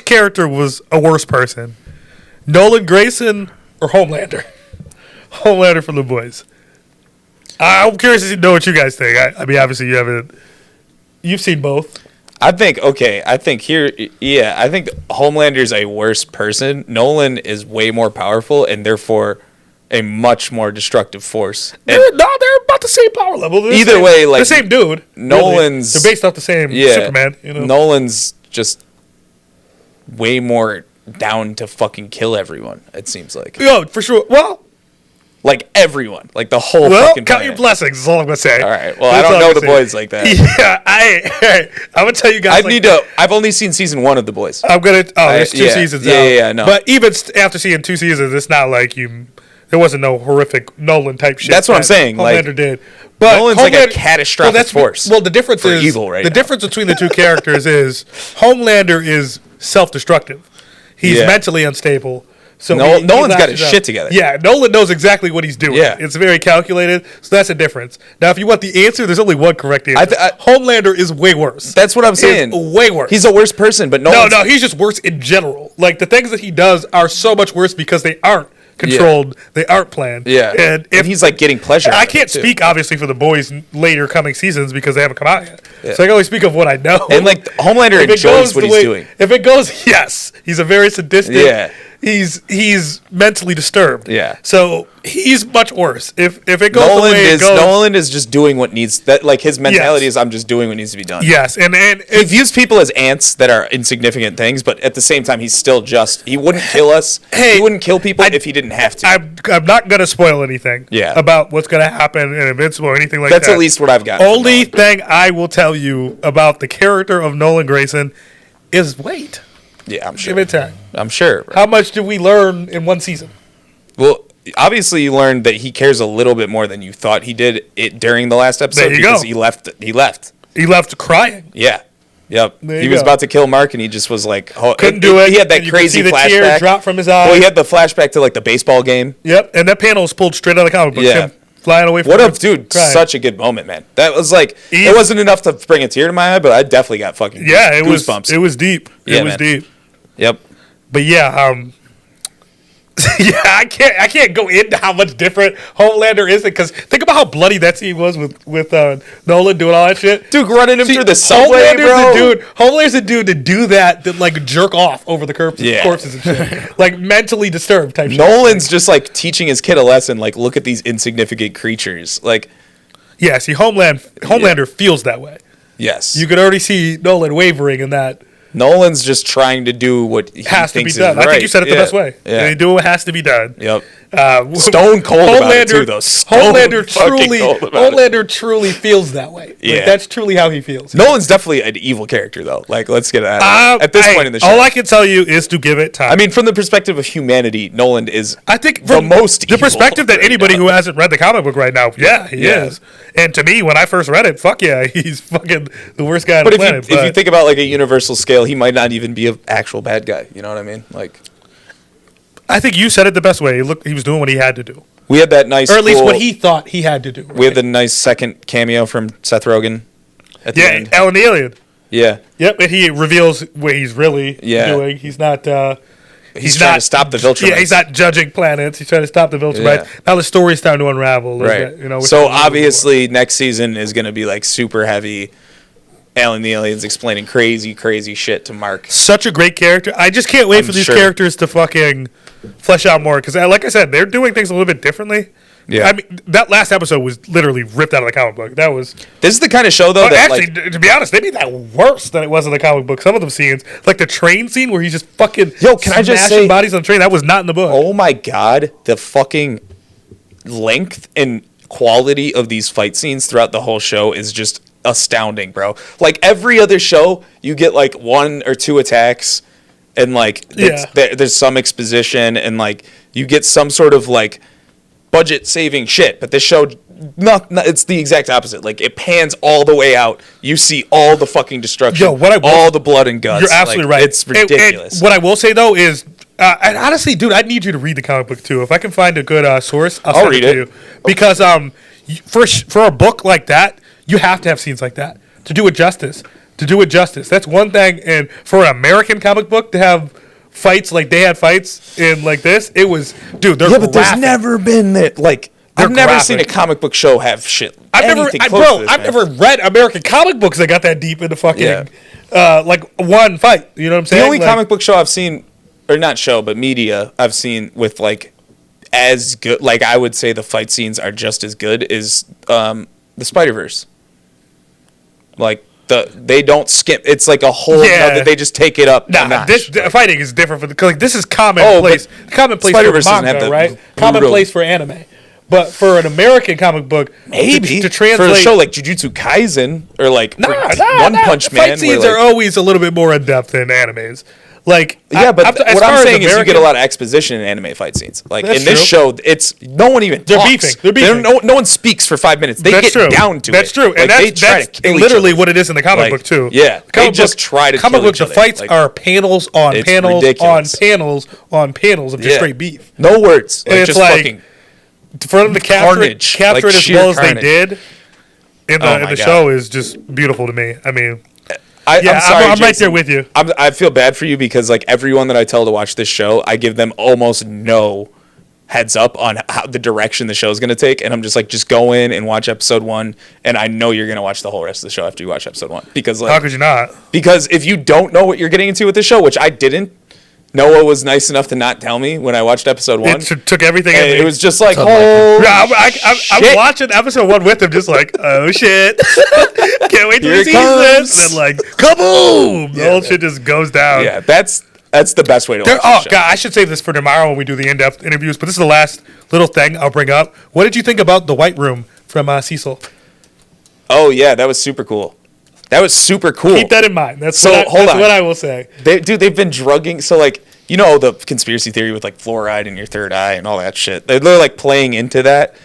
character was a worse person, Nolan Grayson or Homelander. Homelander from The Boys. I'm curious to know what you guys think. I mean, obviously you've seen both. I think Homelander's a worse person. Nolan is way more powerful and therefore a much more destructive force. They're about the same power level. Either way, like the same dude. Nolan's they're based off the same Superman. You know? Nolan's just way more down to fucking kill everyone. It seems like. Oh, for sure. Well. Like everyone, like the whole fucking count your blessings. Is all I'm gonna say. All right. Well, I don't know The Boys like that. Yeah, I'm gonna tell you guys. I've only seen season 1 of The Boys. I'm gonna. There's 2 seasons. Yeah, no. But even after seeing 2 seasons, it's not like there wasn't no horrific Nolan type shit. That's what I'm saying. Homelander did. But Nolan's like a catastrophic force. Well, the difference is evil right the now. difference between the two characters is Homelander is self-destructive. He's mentally unstable. So Nolan's got his shit together. Yeah, Nolan knows exactly what he's doing. Yeah. It's very calculated, so that's a difference. Now, if you want the answer, there's only one correct answer. Homelander is way worse. That's what I'm saying. Way worse. He's a worse person, but No, he's just worse in general. Like, the things that he does are so much worse because they aren't controlled, they aren't planned. Yeah. And he's, like, getting pleasure. I can't speak, obviously, for The Boys' later coming seasons because they haven't come out yet. Yeah. So I can only speak of what I know. And, like, Homelander enjoys what he's doing. If it goes, yes. He's a very sadistic... Yeah. He's mentally disturbed. Yeah. So he's much worse. If it goes Nolan is just doing what needs that. Like his mentality is, I'm just doing what needs to be done. Yes, and he views people as ants that are insignificant things, but at the same time, he's still just. He wouldn't kill us. He wouldn't kill people if he didn't have to. I'm not gonna spoil anything. About what's gonna happen in Invincible or anything like that. That's at least what I've got. Only thing I will tell you about the character of Nolan Grayson is wait. Yeah, I'm sure. Give it time. I'm sure. How much did we learn in one season? Well, obviously you learned that he cares a little bit more than you thought he did it during the last episode because he left. He left crying. Yeah. Yep. He was about to kill Mark, and he just was like, couldn't do it. He had that crazy flashback. The tear drop from his eye. Well, he had the flashback to like the baseball game. Yep, and that panel was pulled straight out of the comic book. Yeah. Him flying away from dude, crying. Such a good moment, man. That was like, it wasn't enough to bring a tear to my eye, but I definitely got fucking goosebumps. It was deep. Yeah, it was deep. Yep. But yeah, yeah, I can't go into how much different Homelander is, because think about how bloody that scene was with Nolan doing all that shit. Dude, running him through the subway, bro. Homelander's a dude to do that like jerk off over the corpses and shit. Like mentally disturbed type shit. Nolan's just like teaching his kid a lesson, like look at these insignificant creatures. Like, yeah, see, Homelander feels that way. Yes. You could already see Nolan wavering in that. Nolan's just trying to do what he has to be thinks done. is right. I think you said it the best way. Yeah. They do what has to be done. Yep. Stone cold about it too, though. Homelander truly feels that way. Yeah. Like, that's truly how he feels. Nolan's definitely an evil character, though. Like, let's get at this point in the show. All I can tell you is to give it time. I mean, from the perspective of humanity, Nolan is, I think, the most the perspective that anybody who hasn't read the comic book right now, he is. And to me, when I first read it, fuck yeah, he's fucking the worst guy on the planet. But if you think about like a universal scale, he might not even be an actual bad guy. You know what I mean? Like, I think you said it the best way. He was doing what he had to do. We had that nice, or at least what he thought he had to do. Right? We had the nice second cameo from Seth Rogen at the end. Alan the Alien. Yeah. Yep, and he reveals what he's really doing. He's not. He's trying to stop the Viltrumites. Yeah, he's not judging planets. He's trying to stop the Viltrumites. Yeah. Now the story's starting to unravel. Right. So obviously next season is going to be like super heavy. Alan the Alien's explaining crazy, crazy shit to Mark. Such a great character. I just can't wait for these characters to fucking flesh out more. Because like I said, they're doing things a little bit differently. Yeah. I mean, that last episode was literally ripped out of the comic book. This is the kind of show, though, that actually, to be honest, they made that worse than it was in the comic book. Some of them scenes, like the train scene where he's just fucking smashing bodies on the train, that was not in the book. Oh my god, the fucking length and quality of these fight scenes throughout the whole show is just astounding, bro. Like every other show, you get like 1 or 2 attacks, and like there's some exposition, and like you get some sort of like budget saving shit, but this show it's the exact opposite. Like it pans all the way out. You see all the fucking destruction, all the blood and guts. You're absolutely right. It's ridiculous. And what I will say though is, and honestly, dude, I need you to read the comic book too. If I can find a good source, I'll read it to you. Because for a book like that, you have to have scenes like that to do it justice. That's one thing. And for an American comic book to have fights like they had fights in like this, it was, dude, they're but there's never been that, like, I've never seen a comic book show have shit. I've never read American comic books that got that deep into fucking like one fight. You know what I'm saying? The only comic book show I've seen, or not show, but media I've seen with like as good, like I would say the fight scenes are just as good, is the Spider-Verse. Like they don't skip. It's like a whole. They just take it up. This fighting is different for like this is commonplace. Commonplace for manga, right? Commonplace for anime. But for an American comic book, maybe to translate for a show like Jujutsu Kaisen or like One Punch Man, fight scenes are always a little bit more in depth than animes. Like what I'm saying is you get a lot of exposition in anime fight scenes. Like in this show, it's no one even talks. They're beefing. No one speaks for 5 minutes. They get down to it. That's true, and that's literally what it is in the comic book too. Yeah, they just try to comic book. The fights are panels on panels on panels on panels of just straight beef. No words. And it's like for them to capture it as well as they did in the show is just beautiful to me. I mean. I'm sorry, I'm right there with you. I feel bad for you because like everyone that I tell to watch this show, I give them almost no heads up on how the direction the show is going to take, and I'm just like, just go in and watch episode 1, and I know you're going to watch the whole rest of the show after you watch episode 1 because like how could you not? Because if you don't know what you're getting into with the show, which I didn't. Noah was nice enough to not tell me when I watched episode 1. It took everything. It was just like, I'm watching episode 1 with him, just like, oh shit, can't wait to see this. And then like, kaboom! The whole shit just goes down. Yeah, that's the best way to watch. Oh god, I should save this for tomorrow when we do the in-depth interviews. But this is the last little thing I'll bring up. What did you think about the White Room from Cecil? Oh yeah, that was super cool. Keep that in mind. That's what I will say. They've been drugging. So like you know, the conspiracy theory with like fluoride in your third eye and all that shit. They're like playing into that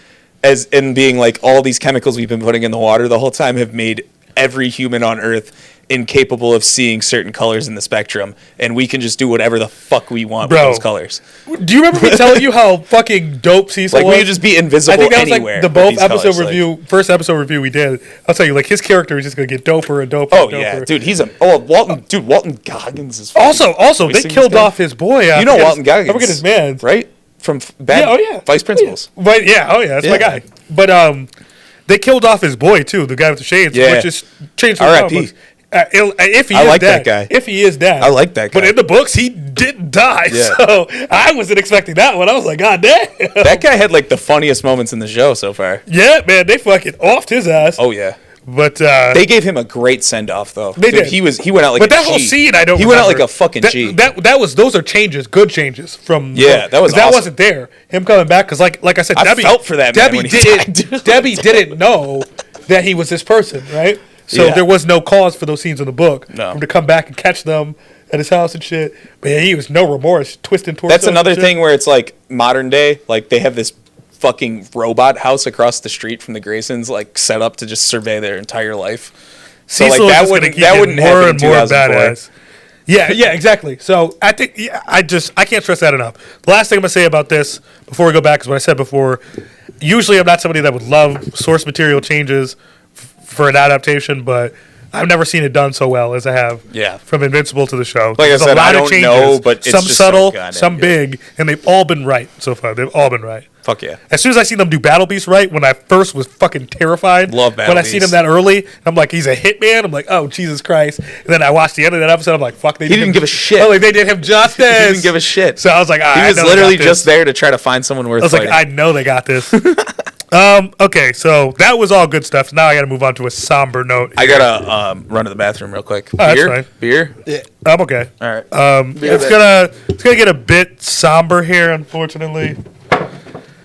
as and being like all these chemicals we've been putting in the water the whole time have made every human on Earth incapable of seeing certain colors in the spectrum, and we can just do whatever the fuck we want with those colors. Do you remember me telling you how fucking dope Cecil was? Like, we could just be invisible anywhere. I think that was like the first episode review we did. I'll tell you, like, his character is just gonna get doper and doper. Oh and doper. Yeah, dude, Walton Goggins is also they killed off his boy. You know Walton Goggins? I forget his man, right? From Vice Principals. But that's my guy. But they killed off his boy too, the guy with the shades, which is changed. R.I.P. If he I is like dead, that guy. If he is dead, I like that guy. But in the books, he didn't die, so I wasn't expecting that one. I was like, God damn. That guy had like the funniest moments in the show so far. Yeah, man, they fucking offed his ass. Oh yeah. But they gave him a great send off though. They did. He went out like. But that whole scene, I don't. He went out like a fucking G. Those are changes, good changes from. Yeah, that was awesome. That wasn't there. Him coming back because, like I said, I felt for that. Debbie didn't know that he was this person, right? So there was no cause for those scenes in the book. No. For him to come back and catch them at his house and shit. But yeah, he was no remorse, twisting torso. That's another thing where it's like modern day, like they have this fucking robot house across the street from the Graysons, like set up to just survey their entire life. So like that wouldn't happen in 2004. Yeah, exactly. So I think I can't stress that enough. The last thing I'm gonna say about this before we go back is what I said before. Usually, I'm not somebody that would love source material changes for an adaptation, but I've never seen it done so well as I have. Yeah. From Invincible to the show. Like I said, I don't know, but it's some just subtle, so some big, and they've all been right so far. They've all been right. Fuck yeah. As soon as I seen them do Battle Beast right, when I first was fucking terrified. Love Battle When I Beast. seen him that early, I'm like, he's a hitman. I'm like, oh, Jesus Christ. And then I watched the end of that episode. I'm like, fuck. He didn't give a shit. Oh, like, they did him justice. He didn't give a shit. So I was like, he was literally just there to try to find someone worth fighting. I know they got this. Okay, so that was all good stuff. Now I got to move on to a somber note. I gotta run to the bathroom real quick. That's fine. Beer. Yeah, I'm okay. All right. It's gonna get a bit somber here, unfortunately.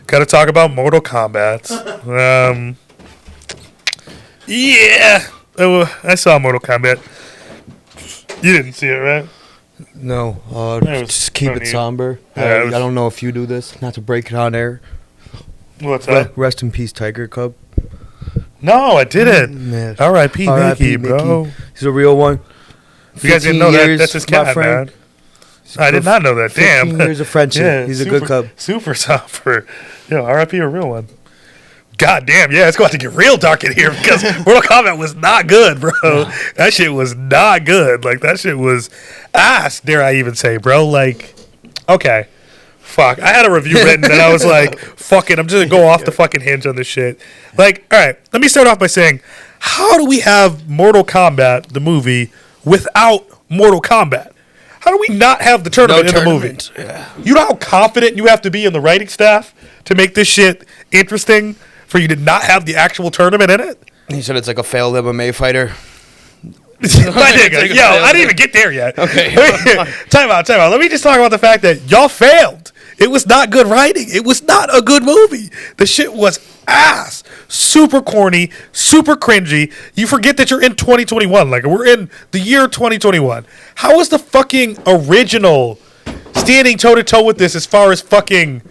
Got to talk about Mortal Kombat. I saw Mortal Kombat. You didn't see it, right? No. Just keep it somber. Yeah, I don't know if you do this. Not to break it on air. What's that? Rest in peace, Tiger Cub. No, I didn't. Yeah. R.I.P. Mickey, bro. He's a real one. You guys didn't know that? That's his cat, man. I did not know that. Damn. 15 years of friendship. Yeah, he's a good cub. Super somber. R.I.P. a real one. God damn, yeah, it's going to get real dark in here because Mortal Kombat was not good, bro. That shit was not good. Like, that shit was ass, dare I even say, bro. Like, okay. Fuck. I had a review written and I was like, fuck it, I'm just going to go off the fucking hinge on this shit. Like, all right, let me start off by saying, how do we have Mortal Kombat, the movie, without Mortal Kombat? How do we not have the tournament in the movie? Yeah. You know how confident you have to be in the writing staff to make this shit interesting for you to not have the actual tournament in it? He said it's like a failed MMA fighter. My nigga, I didn't even get there yet. Okay. Time out. Let me just talk about the fact that y'all failed. It was not good writing. It was not a good movie. The shit was ass. Super corny, super cringy. You forget that you're in 2021. Like, we're in the year 2021. How is the fucking original standing toe-to-toe with this as far as fucking,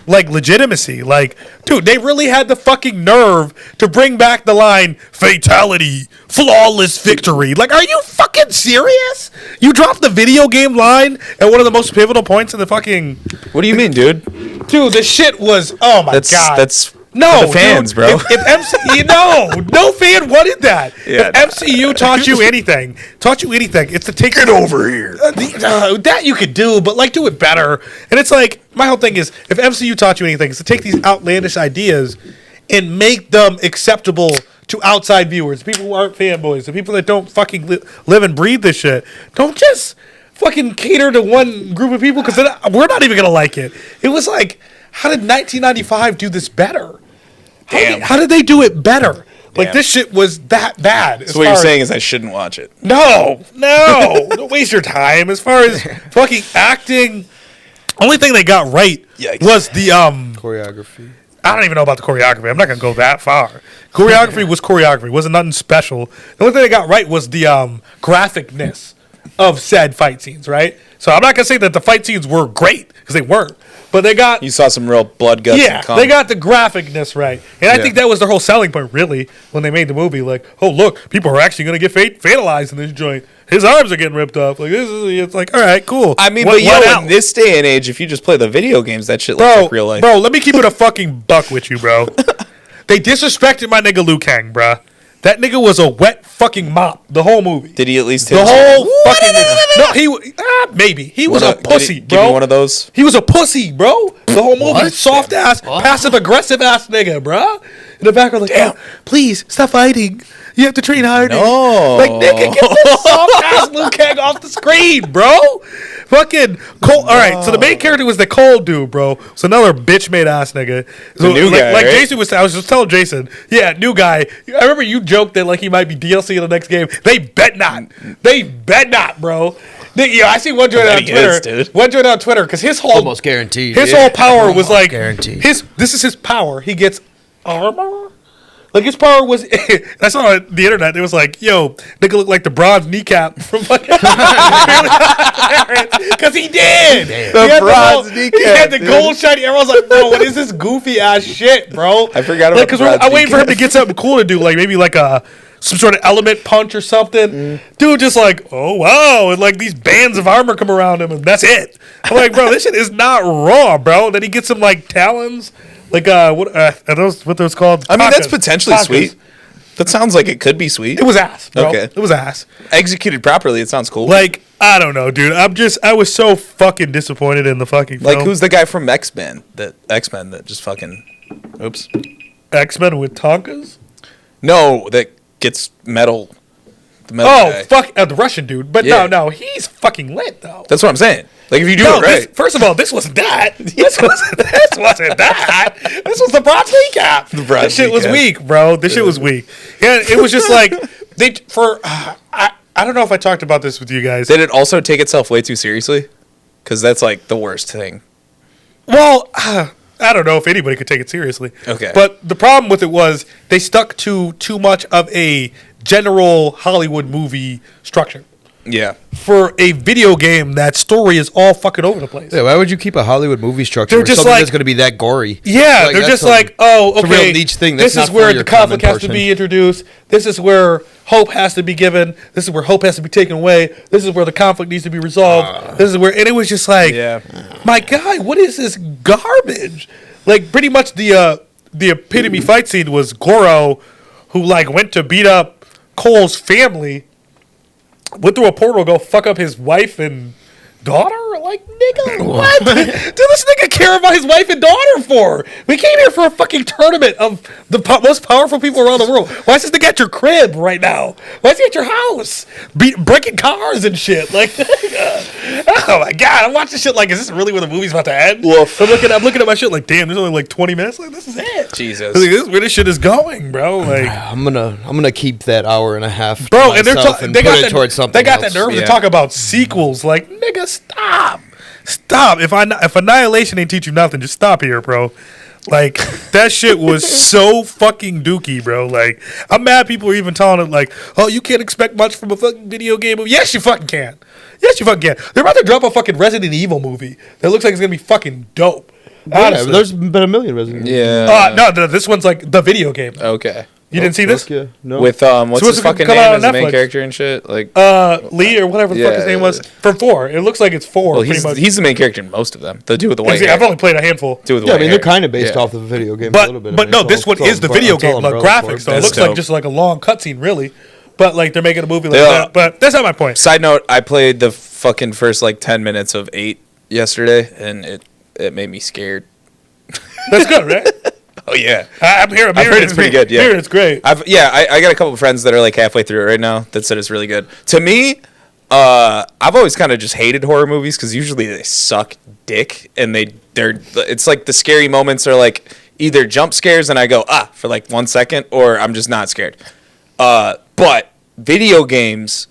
like, legitimacy? Like, dude, they really had the fucking nerve to bring back the line, fatality, flawless victory. Like, are you fucking serious? You dropped the video game line at one of the most pivotal points in the fucking... What do you mean, dude? Dude, this shit was... Oh, my God. That's... No, the fans, dude, bro. If MCU, no fan wanted that. Yeah, if MCU taught you anything, it's to take it over here. That you could do, but like do it better. And it's like my whole thing is, if MCU taught you anything, it's to take these outlandish ideas and make them acceptable to outside viewers, people who aren't fanboys, the people that don't fucking live and breathe this shit. Don't just fucking cater to one group of people because we're not even gonna like it. It was like, how did 1995 do this better? How did they do it better? Like, this shit was that bad. So what you're saying is I shouldn't watch it. No. Don't waste your time. As far as fucking acting, only thing they got right was the choreography. I don't even know about the choreography. I'm not gonna go that far. Choreography was choreography. It wasn't nothing special. The only thing they got right was the graphicness of said fight scenes, right? So I'm not gonna say that the fight scenes were great because they weren't, but they got You saw some real blood, guts, yeah, and cum. they got the graphicness right, and I Yeah. think that was their whole selling point, really, when they made the movie. Like, oh look, people are actually gonna get fatalized in this joint. His arms are getting ripped off. Like this is, it's like, all right, cool. I mean, What- but what yo, else? in this day and age, if you just play the video games, that shit looks like real life. Bro, let me keep it a fucking buck with you, bro. They disrespected my nigga Liu Kang, bro. That nigga was a wet fucking mop the whole movie. Did he at least hit The his- whole fucking no, maybe he was a What pussy, Give bro. me one of those. He was a pussy, bro. The whole movie, What? soft ass, passive aggressive ass nigga, bro. In the background, like, damn, please stop fighting. You have to train harder. No. Like, nigga, get this soft ass Liu Kang off the screen, bro. Fucking cold. All right, so the main character was the cold dude, bro. It's another bitch made ass nigga. So, new like, guy, like right? Jason was. I was just telling Jason, yeah, new guy. I remember you joked that like he might be DLC in the next game. They bet not. They bet not, bro. Yeah, I see one joint bet on he Twitter. is, dude. One joint on Twitter because his whole Almost guaranteed. his yeah. whole power was Almost like guaranteed. This is his power. He gets armor. Like his power was. I saw on the internet. It was like, yo, nigga looked like the bronze kneecap from fucking. Because he did. The He had bronze He kneecap, had the dude. gold shiny. Everyone's like, bro, what is this goofy ass shit, bro? I forgot about Like, because the bronze I'm waiting for him to kneecap. get something cool to do, like maybe like some sort of element punch or something. Dude, just like, oh wow, and like these bands of armor come around him, and that's it. I'm like, bro, this shit is not raw, bro. Then he gets some like talons, like what are those called? I mean, that's Takas. potentially Takas. sweet. That sounds like it could be sweet. It was ass, bro. Okay. It was ass. Executed properly, it sounds cool. Like, I don't know, dude. I was so fucking disappointed in the fucking film. Like, who's the guy from X-Men that just fucking... Oops. X-Men with Tonkas? No, that gets metal. The metal Oh, guy. fuck, the Russian dude. But Yeah. no, he's fucking lit, though. That's what I'm saying. Like, if you do No, it right. this, first of all, this wasn't that. This wasn't that. This was the bronze kneecap. The bronze This shit was kneecap. weak, bro. This shit was weak. Yeah, it was just like I don't know if I talked about this with you guys. Did it also take itself way too seriously? Because that's, like, the worst thing. Well, I don't know if anybody could take it seriously. Okay. But the problem with it was they stuck to too much of a general Hollywood movie structure. Yeah. For a video game, that story is all fucking over the place. Yeah, why would you keep a Hollywood movie structure They're for just something like- that's going to be that gory? Yeah, Like, they're that's just some- like, oh, it's a okay, real niche thing. This That's is not for where your the conflict common has to person. be introduced. This is where hope has to be given. This is where hope has to be taken away. This is where the conflict needs to be resolved. This is where, and it was just like, Yeah. my guy, what is this garbage? Like, pretty much the epitome fight scene was Goro, who like went to beat up Cole's family, went through a portal, go fuck up his wife and daughter. Like, nigga, what? Dude, this nigga care about his wife and daughter for? We came here for a fucking tournament of the most powerful people around the world. Why is this nigga at your crib right now? Why is he at your house? Breaking cars and shit. Like, oh my god, I'm watching shit like, is this really where the movie's about to end? Woof. I'm looking at my shit like, damn, there's only like 20 minutes. Like, this is it. Jesus. Like, this is where this shit is going, bro. Like, I'm gonna keep that hour and a half, bro, to and they're myself they put got it that towards something. they got else. that nerve to Yeah. talk about sequels. Like, nigga, stop. If Annihilation ain't teach you nothing, just stop here, bro. Like, that shit was so fucking dookie, bro. Like, I'm mad people are even telling it like, oh, you can't expect much from a fucking video game movie. Yes, you fucking can. Yes, you fucking can. They're about to drop a fucking Resident Evil movie that looks like it's gonna be fucking dope. Yeah, Honestly. there's been a million Resident Evil. Yeah. No, this one's like the video game. Okay. You didn't see this? Yeah, no. With, what's So his it's gonna fucking come out name on as the main Netflix. character and shit? Like, Lee or whatever the fuck his Yeah. name was from 4. It looks like it's 4. well, pretty much. he's the main character in most of them. The dude with the white See, hair. I've only played a handful. Dude with the yeah, I white mean hair. they're kind of based Yeah. off of a video game a little bit. But no, this one is the video game. Like graphics, though. It That's looks like dope. just like a long cutscene, really. But like they're making a movie like Yeah. that. But that's not my point. Side note, I played the fucking first like 10 minutes of 8 yesterday, and it made me scared. That's good, right? Oh yeah. I'm hearing it's pretty good, yeah. Hearing it's great. I got a couple of friends that are like halfway through it right now that said it's really good. To me, I've always kind of just hated horror movies because usually they suck dick, and it's like the scary moments are like either jump scares and I go for like 1 second, or I'm just not scared. But video games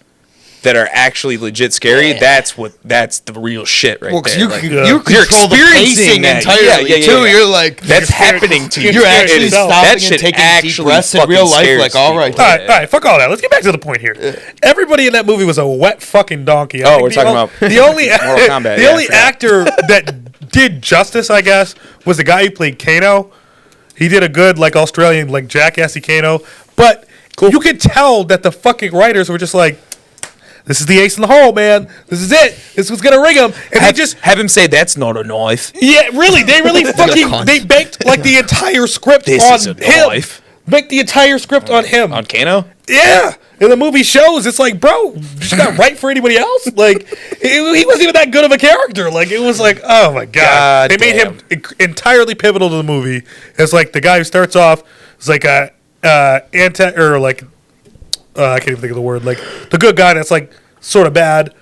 that are actually legit scary, that's the real shit right there. You Like, control the pacing entirely too. You're like, that's happening to you. You're actually stopping that and shit taking deep actually breaths in real life. scares Like, all right, All right, fuck all that. Let's get back to the point here. Everybody in that movie was a wet fucking donkey. Oh, we're talking about the only Mortal Kombat. the only actor that did justice, I guess, was the guy who played Kano. He did a good like Australian like jackassy Kano, but you could tell that the fucking writers were just like, this is the ace in the hole, man. This is it. This was gonna ring him, and they just have him say that's not a knife. yeah, really, they really fucking they banked like the entire script This on is a him. knife. Make the entire script on him. On Kano? Yeah, and the movie shows it's like, bro, you just not right for anybody else. Like, he wasn't even that good of a character. Like, it was like, oh my god, they made him entirely pivotal to the movie. It's like the guy who starts off is like a anti or like I can't even think of the word. Like the good guy that's like sort of bad.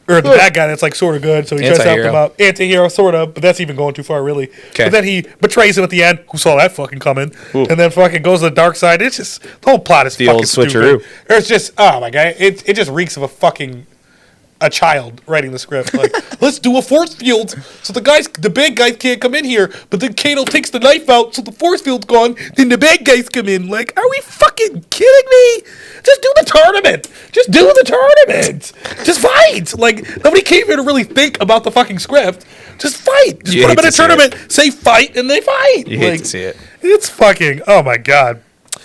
Or the bad guy that's like sort of good, so he tries to help him out. Anti-hero, sort of, but that's even going too far, really. Okay. But then he betrays him at the end. Who saw that fucking coming? Ooh. And then fucking goes to the dark side. It's just, the whole plot is the fucking old switcheroo. stupid. It's just, oh my god, it just reeks of a child writing the script. Like, let's do a force field so the big guys can't come in here, but then Kano takes the knife out so the force field's gone, then the bad guys come in. Like, are we fucking kidding me? Just do the tournament. Just do the tournament. Just fight. Like, nobody came here to really think about the fucking script. Just fight. Just put them in a tournament, say fight, and they fight. You hate to see it. It's fucking, oh my god.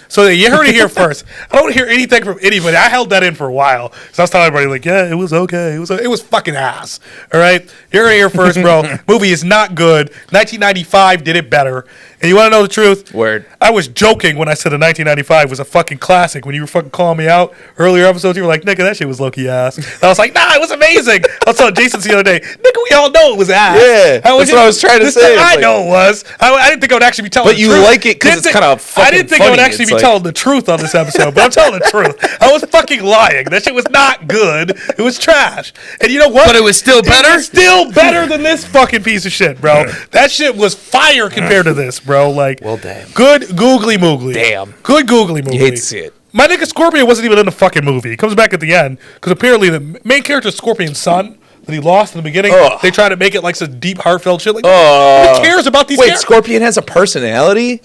So you heard it here first. I don't hear anything from anybody. I held that in for a while. So I was telling everybody, like, yeah, it was okay. It was fucking ass. All right? You heard it here first, bro. Movie is not good. 1995 did it better. And you want to know the truth? Word. I was joking when I said that 1995 was a fucking classic. When you were fucking calling me out earlier episodes, you were like, nigga, that shit was low-key ass. And I was like, nah, it was amazing. I was telling Jason the other day, nigga, we all know it was ass. Yeah, that's what I was trying to say. I know it was. I didn't think I would actually be telling the truth. But you like it because it's kind of fucking I didn't think I would actually be telling the truth on this episode, but I'm telling the truth. I was fucking lying. That shit was not good. It was trash. And you know what? But it was still better? It was still better than this fucking piece of shit, bro. That shit was fire compared to this, bro. Like, well, damn. Good googly moogly. Damn. Good googly moogly. You hate to see it. My nigga Scorpion wasn't even in the fucking movie. He comes back at the end because apparently the main character is Scorpion's son that he lost in the beginning. They try to make it like some deep, heartfelt shit. Like, who cares about these characters? Scorpion has a personality?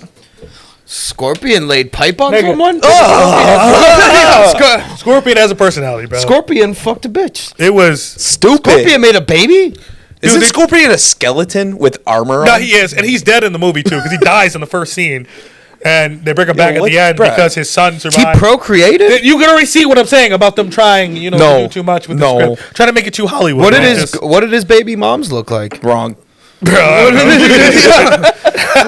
Scorpion laid pipe on someone? Scorpion has a personality, bro. Scorpion fucked a bitch. It was stupid. Scorpion made a baby? Isn't Scorpion a skeleton with armor on? No, he is. And he's dead in the movie, too, because he dies in the first scene. And they bring him back at the end because his son survived. He procreated? You can already see what I'm saying about them trying, to do too much with the script. Trying to make it too Hollywood. What did his baby moms look like? Wrong. Bro, I'm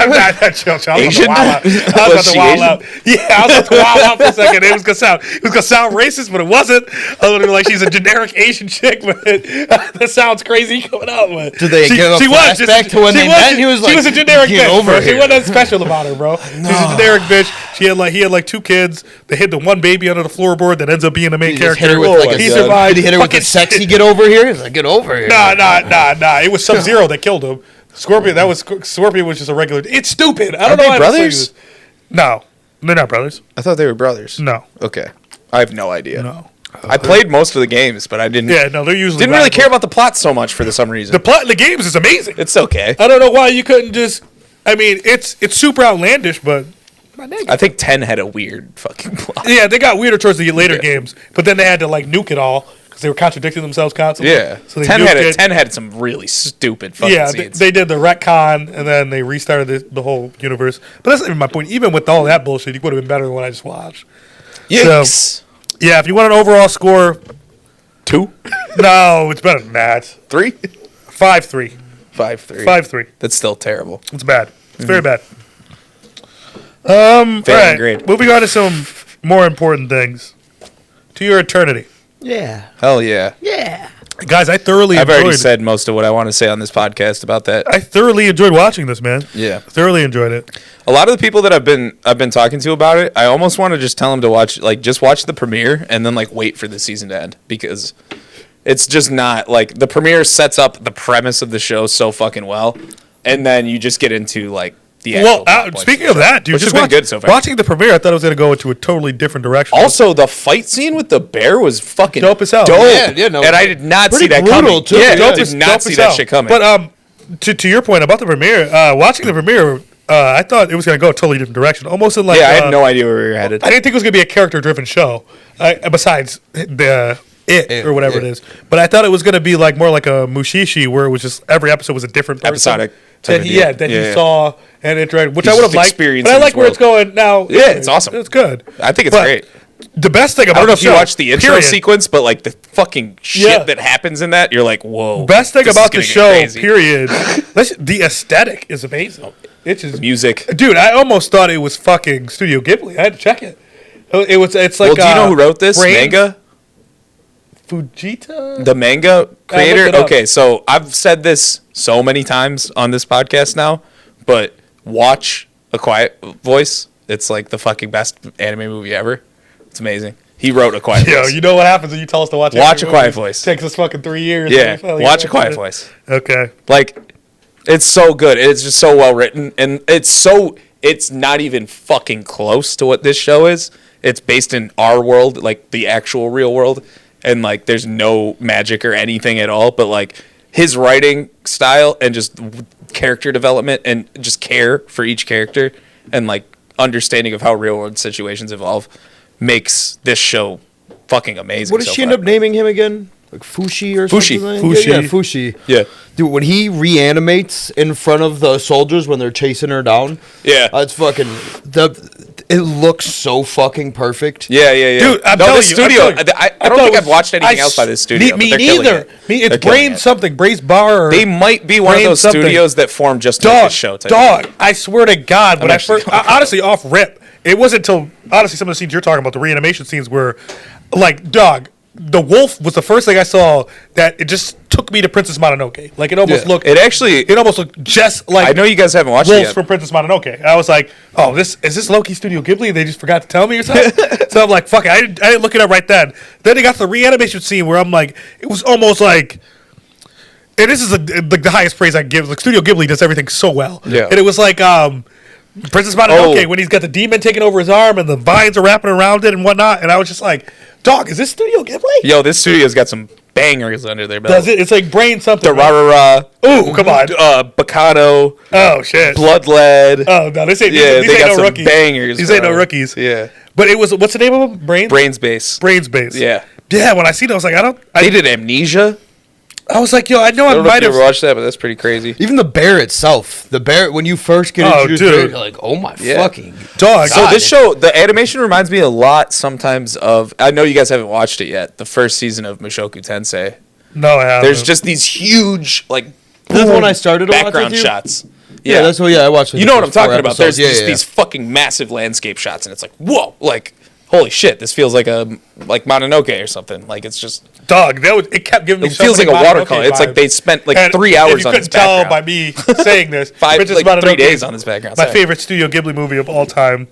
not that chill. I was about to wild out. Yeah, I was about to wild out for a second. It was gonna sound racist, but it wasn't. I was like, she's a generic Asian chick, but that sounds crazy coming out. But did they give a flashback to when they met? He was like, she was a generic bitch, bro. Here. She wasn't nothing special about her, bro. She's a generic bitch. He had like two kids. They hid the one baby under the floorboard that ends up being the main character. He survived. Did he hit her with a sexy get over here? He's like, get over here. Nah. It was Sub-Zero that killed him. Scorpion was just a regular. It's stupid. I don't know. Are they brothers? No, they're not brothers. I thought they were brothers. No. Okay. I have no idea. No. I played most of the games, but I didn't. Yeah, no, they're usually didn't really care about the plot so much for some reason. The plot in the games is amazing. It's okay. I don't know why you couldn't just. I mean, it's super outlandish, but. I think 10 had a weird fucking plot. Yeah, they got weirder towards the later games, but then they had to like nuke it all because they were contradicting themselves constantly. Yeah, so 10 had some really stupid fucking scenes. They did the retcon and then they restarted the whole universe. But that's not even my point. Even with all that bullshit, it would have been better than what I just watched. Yes. So, yeah, if you want an overall score, 2? No, it's better than that. 3? 5-3. 5-3. 5-3. That's still terrible. It's bad. It's very bad. Grade. Moving on to some more important things. To your eternity. Yeah. Hell yeah. Yeah. Guys, I've already said most of what I want to say on this podcast about that. I thoroughly enjoyed watching this, man. Yeah. Thoroughly enjoyed it. A lot of the people that I've been talking to about it, I almost want to just tell them to watch the premiere and then wait for the season to end because it's just not the premiere sets up the premise of the show so fucking well, and then you just get into the actual plot points speaking the of show, that, dude, which has just been good so far. Watching the premiere, I thought it was going to go into a totally different direction. Also, the fight scene with the bear was fucking dope as hell. Dope. No, and I did not see that brutal, coming. too. Yeah, Yeah, I did not see that shit coming. But to your point about the premiere, watching the premiere, I thought it was going to go a totally different direction. Almost in like I had no idea where we were headed. I didn't think it was going to be a character-driven show, besides the It or whatever it is. But I thought it was going to be like more like a Mushishi, where it was just every episode was a different person. Episodic. That he saw and interacted, which He's I would have just liked. But I experiencing like his where it's world. going now. Yeah, it's awesome. It's good. I think it's But great. The best thing I about don't know the if you show, watched the intro period. sequence, but like the fucking shit Yeah. that happens in that, you're like, whoa. Best thing this is about the gonna get show, crazy. period. The aesthetic is amazing. It's just Music. dude. I almost thought it was fucking Studio Ghibli. I had to check it. It's like. Well, do you know who wrote this manga? Fujita. The manga creator? it up. Okay, so I've said this so many times on this podcast now, but watch A Quiet Voice. It's like the fucking best anime movie ever. It's amazing. He wrote A Quiet Yo, Voice. you know what happens when you tell us to watch? Watch every A Quiet movie? Voice. Takes us fucking 3 years. Yeah, watch A get Quiet it. Voice. Okay. Like, it's so good. It's just so well written, and it's not even fucking close to what this show is. It's based in our world, like the actual real world, and like there's no magic or anything at all. But like his writing style and just character development and just care for each character and like understanding of how real world situations evolve makes this show fucking amazing. What does she end up naming him again? Like Fushi or Fushi. something? Fushi. Yeah, Fushi. Yeah. Dude, when he reanimates in front of the soldiers when they're chasing her down, Yeah. it's fucking it looks so fucking perfect. Yeah. Dude, I'm no, telling this you, studio. I'm telling you. I don't think I've watched anything else by this studio. Me but they're killing neither. it. It's They're killing Brain it. something. Brain's Bar. They might be one of Brain those something. studios that formed just to make Dog, this show. Type dog. I swear to God, when I actually first, honestly, off rip, it wasn't until honestly some of the scenes you're talking about, the reanimation scenes, were like, dog. The wolf was the first thing I saw that it just took me to Princess Mononoke. Like it almost looked. It almost looked just like. I know you guys haven't watched it Wolves yet. from Princess Mononoke. I was like, oh, is this Loki Studio Ghibli? They just forgot to tell me or something. So I'm like, fuck it. I didn't look it up right then. Then they got the reanimation scene where I'm like, it was almost like. And this is the highest praise I give. Like Studio Ghibli does everything so well. Yeah. And it was like Princess Mononoke when he's got the demon taking over his arm and the vines are wrapping around it and whatnot. And I was just like, dog, is this Studio Ghibli? Yo, this studio's got some bangers under their belt. Does it? It's like Brain something. Dararara. Ooh, come on. Bacano. Oh shit. Blood Lead. Oh no, this ain't. Yeah, these they ain't got no some rookies. bangers. These ain't no bro. rookies. Yeah. But it was, what's the name of them? Brains Base. Brains Base. Yeah. Yeah, when I seen it, I was like, They did Amnesia. I was like, yo, I know I I don't know if might you have. ever watched that, but that's pretty crazy. Even the bear itself. The bear, when you first get Oh, introduced dude. to it, you're like, oh my Yeah. fucking. Dog. So this show, the animation reminds me a lot sometimes of. I know you guys haven't watched it yet. The first season of Mushoku Tensei. No, I haven't. There's just these huge like That's when I started to watch background it, too? shots. Yeah, that's what. Yeah, I watched. You know what I'm talking about. There's Yeah, just yeah. these fucking massive landscape shots, and it's like, whoa, like, holy shit, this feels like like Mononoke or something. Like, it's just, dog. It kept giving me. it so feels like many a watercolor. Mononoke It's like vibes. they spent like And 3 if hours you on this couldn't tell background. by me saying this. Five, Princess like 3 Mononoke days is on this background. My Sorry. favorite Studio Ghibli movie of all time.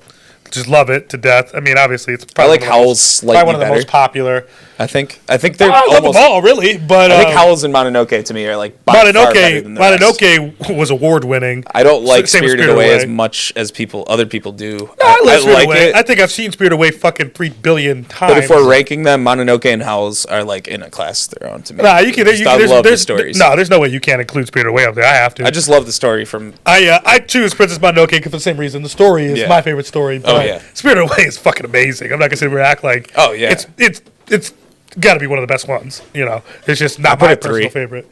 Just love it to death. I mean, obviously, it's I probably like one of the Howl's most- slightly probably one of the better. most popular. I think they're I love almost. them all, really. But I think Howl's and Mononoke to me are like by far better than the rest. Mononoke was award winning. I don't like Same with Spirited Away as much as other people do. I love Spirit like Away. it. I think I've seen Spirit Away fucking 3 billion times. But if we're ranking them, Mononoke and Howl's are like in a class of their own to me. Nah, you can. I love the stories. No, there's no way you can't include Spirit Away up there. I have to. I just love the story from. I choose Princess Mononoke for the same reason. The story is Yeah. my favorite story. But Oh, yeah. Spirit Away is fucking amazing. I'm not gonna sit here and act like. Oh, yeah. It's got to be one of the best ones. You know, it's just not put my it 3. personal favorite.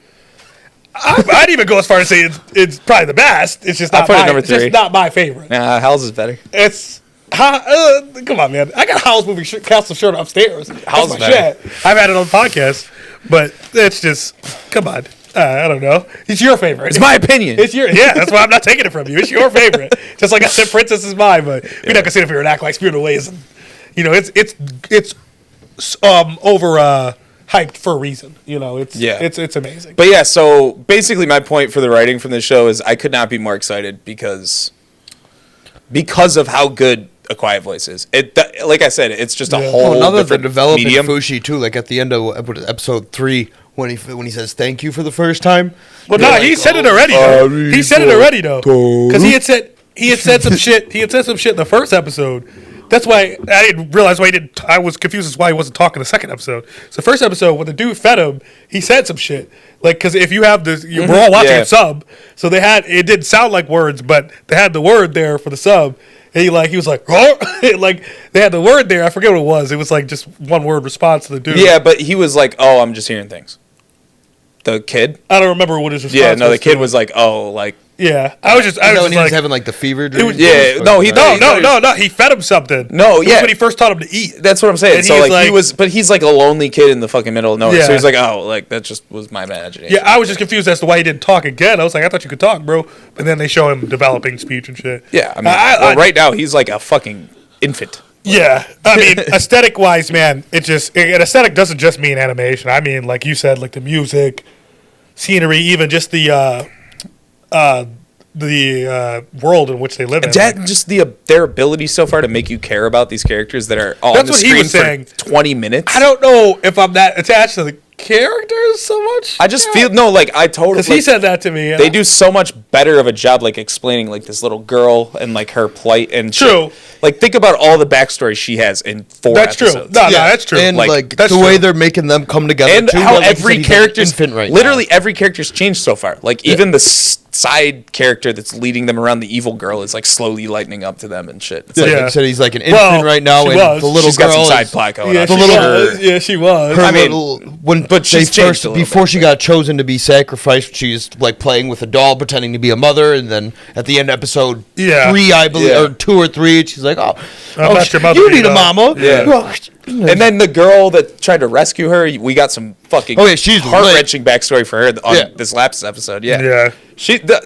I'd even go as far as say it's probably the best. It's just I'll not put it my. number It's just 3. not my favorite. Nah, Howl's is better. It's. Come on, man! I got Howl's movie Castle Short upstairs. Howl's That's my better. shit. I've had it on podcast, but it's just come on. I don't know. It's your favorite. It's my opinion. It's your That's why I'm not taking it from you. It's your favorite. Just like I said, Princess is mine, but we're not gonna sit up here and act like Spirit Away is. You know, it's over hyped for a reason. You know, it's amazing. But yeah, so basically my point for the writing from this show is I could not be more excited because of how good A Quiet Voice is. Like I said, it's just a whole Another the different development medium. Fushi too. Like at the end of episode 3, when he says thank you for the first time. Well, no, he said it already. Though. He said it already though, because he he had said some shit. He had said some shit in the first episode. That's why I didn't realize why he didn't. I was confused as why he wasn't talking the second episode. So the first episode, when the dude fed him, he said some shit. Like, because if you have this, we're all watching a sub, so they had it didn't sound like words, but they had the word there for the sub. And he was like, oh, like they had the word there. I forget what it was. It was like just one word response to the dude. Yeah, but he was like, "Oh, I'm just hearing things." The kid. I don't remember what his response. Yeah, no, the kid to was like, "Oh, like." Yeah, I was just when he like was having like the fever dream. No, he fed him something. No, It was yeah, when he first taught him to eat. that's what I'm saying. And So he's like like- he was, but he's like a lonely kid in the fucking middle of nowhere. Yeah. So he's like, "Oh, like that just was my imagination." Yeah, I was just confused as to why he didn't talk again. I was like, I thought you could talk, bro. But then they show him developing speech and shit. Yeah, I mean, right now he's like a fucking infant. Yeah, I mean, aesthetic wise, man, an aesthetic doesn't just mean animation. I mean, like you said, like the music, scenery, even just the world in which they live in. That just their ability so far to make you care about these characters that are on That's the what he screen was saying. for 20 minutes. I don't know if I'm that attached to the characters so much. I just feel I totally. Because he said that to me. And they do so much better of a job, like explaining like this little girl and like her plight and True. shit. Like think about all the backstory she has in 4 That's true. episodes. No, that's true. And Like, like that's the way true. they're making them come together, And too. how Like you every said, he's an character's infant right literally now. every character's changed so far. Like even the side character that's leading them around, the evil girl, is like slowly lightening up to them and shit. It's Like Yeah. you said, he's like an infant Well, right now, she and was. the little She's girl got some side is- plot going Yeah, on. she little- was. Yeah, she was. Her I mean, when but they she's changed first a little before bit, she but- got chosen to be sacrificed, she's like playing with a doll, pretending to be a mother, and then at the end of episode 3, I believe, Yeah. or 2 or 3, she's like, "Oh, not your mother, you you need a know." mama." Yeah. Well, And then the girl that tried to rescue her, we got some fucking Oh, yeah, she's heart wrenching backstory for her on Yeah. this last episode. Yeah, Yeah.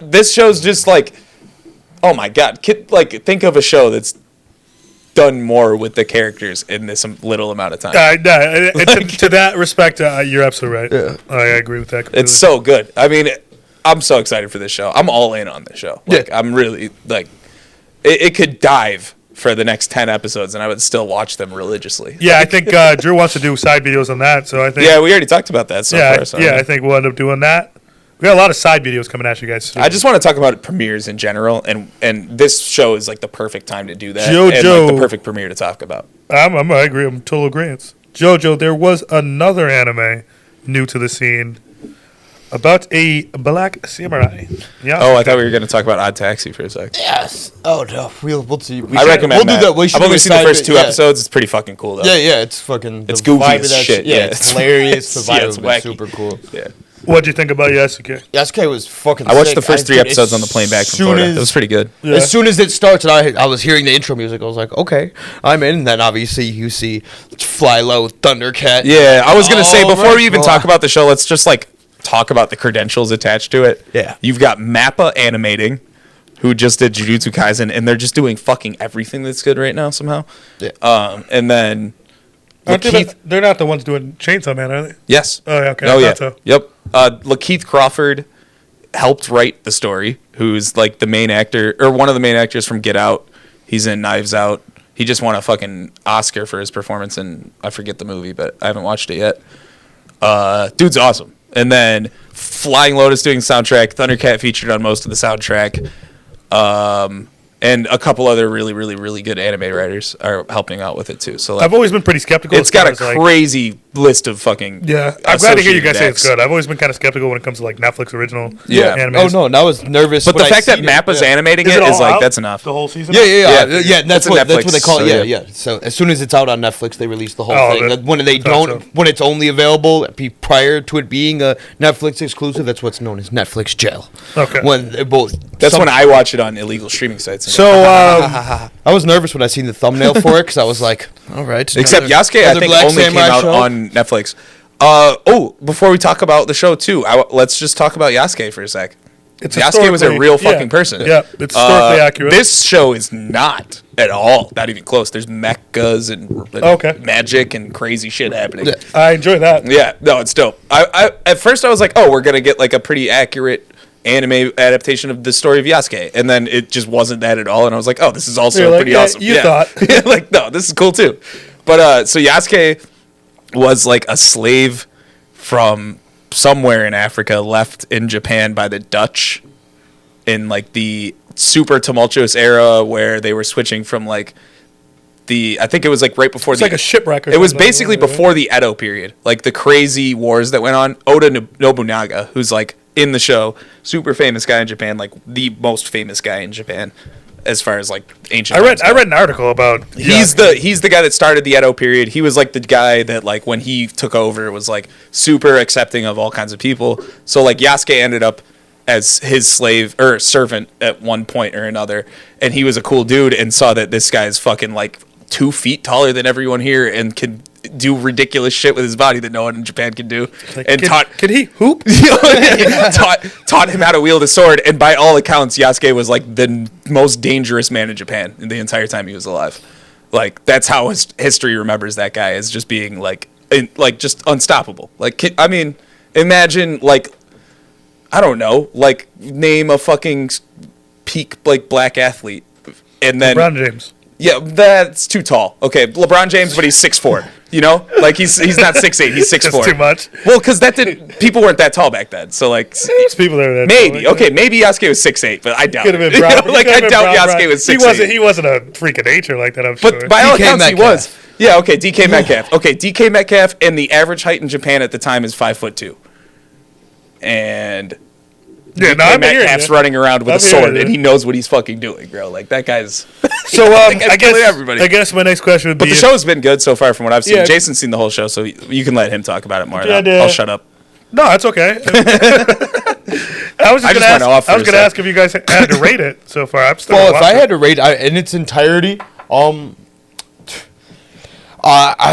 This show's just like, oh my god, like think of a show that's done more with the characters in this little amount of time. To that respect, you're absolutely right. Yeah. I agree with that. Completely. It's so good. I mean, I'm so excited for this show. I'm all in on this show. Like, I'm really like, it could dive for the next 10 episodes, and I would still watch them religiously. Yeah, I think Drew wants to do side videos on that. So I think. Yeah, we already talked about that so far. So I think we'll end up doing that. We got a lot of side videos coming at you guys soon. I just want to talk about premieres in general, and this show is like the perfect time to do that. JoJo. And like the perfect premiere to talk about. I agree. I'm total agreement. JoJo, there was another anime new to the scene about a black samurai. Yeah. Oh, I thought we were going to talk about Odd Taxi for a sec. yes. Oh no, we'll see. I recommend We'll that. do that. We should I've only do seen the side first bit, 2 yeah. episodes. It's pretty fucking cool, though. Yeah, it's fucking. It's the goofy vibe as of that shit, Yeah, yeah. it's hilarious. The Yeah, vibe it's of it's wacky. super cool. Yeah. What'd you think about Yasuke? Yasuke was fucking. I watched sick. the first 3 dude, episodes as on the plane back from soon Florida. as- It was pretty good. Yeah. As soon as it starts, and I was hearing the intro music, I was like, okay, I'm in. And then obviously you see Fly Low, Thundercat. Yeah, I was going to say, Oh, before right. we even Well, talk about the show, let's just like talk about the credentials attached to it. Yeah. You've got Mappa Animating, who just did Jujutsu Kaisen, and they're just doing fucking everything that's good right now somehow. Yeah. And then Lakeith, They're not the ones doing Chainsaw Man, are they? yes. Oh, yeah, okay. Oh I yeah. thought so. Yep. Lakeith Crawford helped write the story. Who's like the main actor or one of the main actors from Get Out. He's in Knives Out. He just won a fucking Oscar for his performance in I forget the movie, but I haven't watched it yet. Dude's awesome. And then Flying Lotus doing soundtrack. Thundercat featured on most of the soundtrack. And a couple other really, really, really good anime writers are helping out with it too. So like, I've always been pretty skeptical. it's got a crazy list of fucking. Yeah, I'm glad to hear you guys say associated it's acts. good. I've always been kind of skeptical when it comes to like Netflix original Yeah. animes. Oh no, and I was nervous. But when the I fact that seen Mappa's yeah. animating Is it all is like out? that's enough. The whole season? Yeah, Yeah. and that's It's a what Netflix, they call it. so Yeah, yeah. yeah. So as soon as it's out on Netflix, they release the whole Oh, thing. that- When they thought don't, so. when it's only available prior to it being a Netflix exclusive, that's what's known as Netflix jail. Okay. When they're both. That's when I watch it on illegal streaming sites. So, I was nervous when I seen the thumbnail for it because I was like, all right. Except another- Yasuke, I another think Black only came Samurai out show. on Netflix. Before we talk about the show too, let's just talk about Yasuke for a sec. it's Yasuke was a historically- real yeah, fucking person. Yeah, it's historically accurate. This show is not at all, not even close. There's mechas and Okay. magic and crazy shit happening. Yeah. I enjoy that. Yeah, no, it's dope. I at first I was like, oh, we're gonna get like a pretty accurate anime adaptation of the story of Yasuke, and then it just wasn't that at all. And I was like, oh, this is also You're like, pretty yeah, awesome. you thought. Yeah, like no, this is cool too. But so Yasuke was like a slave from somewhere in Africa, left in Japan by the Dutch in like the super tumultuous era where they were switching from like I think it was like right before It's like a shipwreck. Or it was something, basically right? before the Edo period, like the crazy wars that went on. Oda Nobunaga, who's like in the show, super famous guy in Japan, like the most famous guy in Japan as far as like ancient. I read an article about. He's the guy that started the Edo period. He was like the guy that like when he took over was like super accepting of all kinds of people. So like Yasuke ended up as his slave or servant at one point or another, and he was a cool dude and saw that this guy's fucking like 2 feet taller than everyone here and can do ridiculous shit with his body that no one in Japan can do. Like, and could he hoop? taught him how to wield a sword. And by all accounts, Yasuke was like the most dangerous man in Japan in the entire time he was alive. Like that's how history remembers that guy, as just being like just unstoppable. Like I mean, imagine like I don't know, like name a fucking peak like black athlete, and then LeBron James. Yeah, that's too tall. Okay, LeBron James, but he's 6'4". You know, like he's not 6'8", he's 6'4". That's too much. Well, because people weren't that tall back then. So like, There's people that are that maybe tall, okay, maybe Yasuke was 6'8", but I doubt Could have it. been Brown. You know, like I doubt Yasuke was 6'8". He wasn't a freak of nature like that. I'm sure. But by all DK accounts, he Metcalf. was. Yeah, okay, DK Metcalf. Okay, DK Metcalf, and the average height in Japan at the time is 5'2", and yeah, no, DK I'm hearing Metcalf's you. running around with I'm a sword, hearing and you. he knows what he's fucking doing, bro. Like that guy's. So that guy's killing everybody. I guess my next question would But be: the show's been good so far from what I've seen. Yeah. Jason's seen the whole show, so you can let him talk about it more. Yeah, I'll shut up. No, that's okay. I was just went off for I was a going to sec. ask if you guys had to rate it so far. I'm still. Well, if I had to rate in its entirety,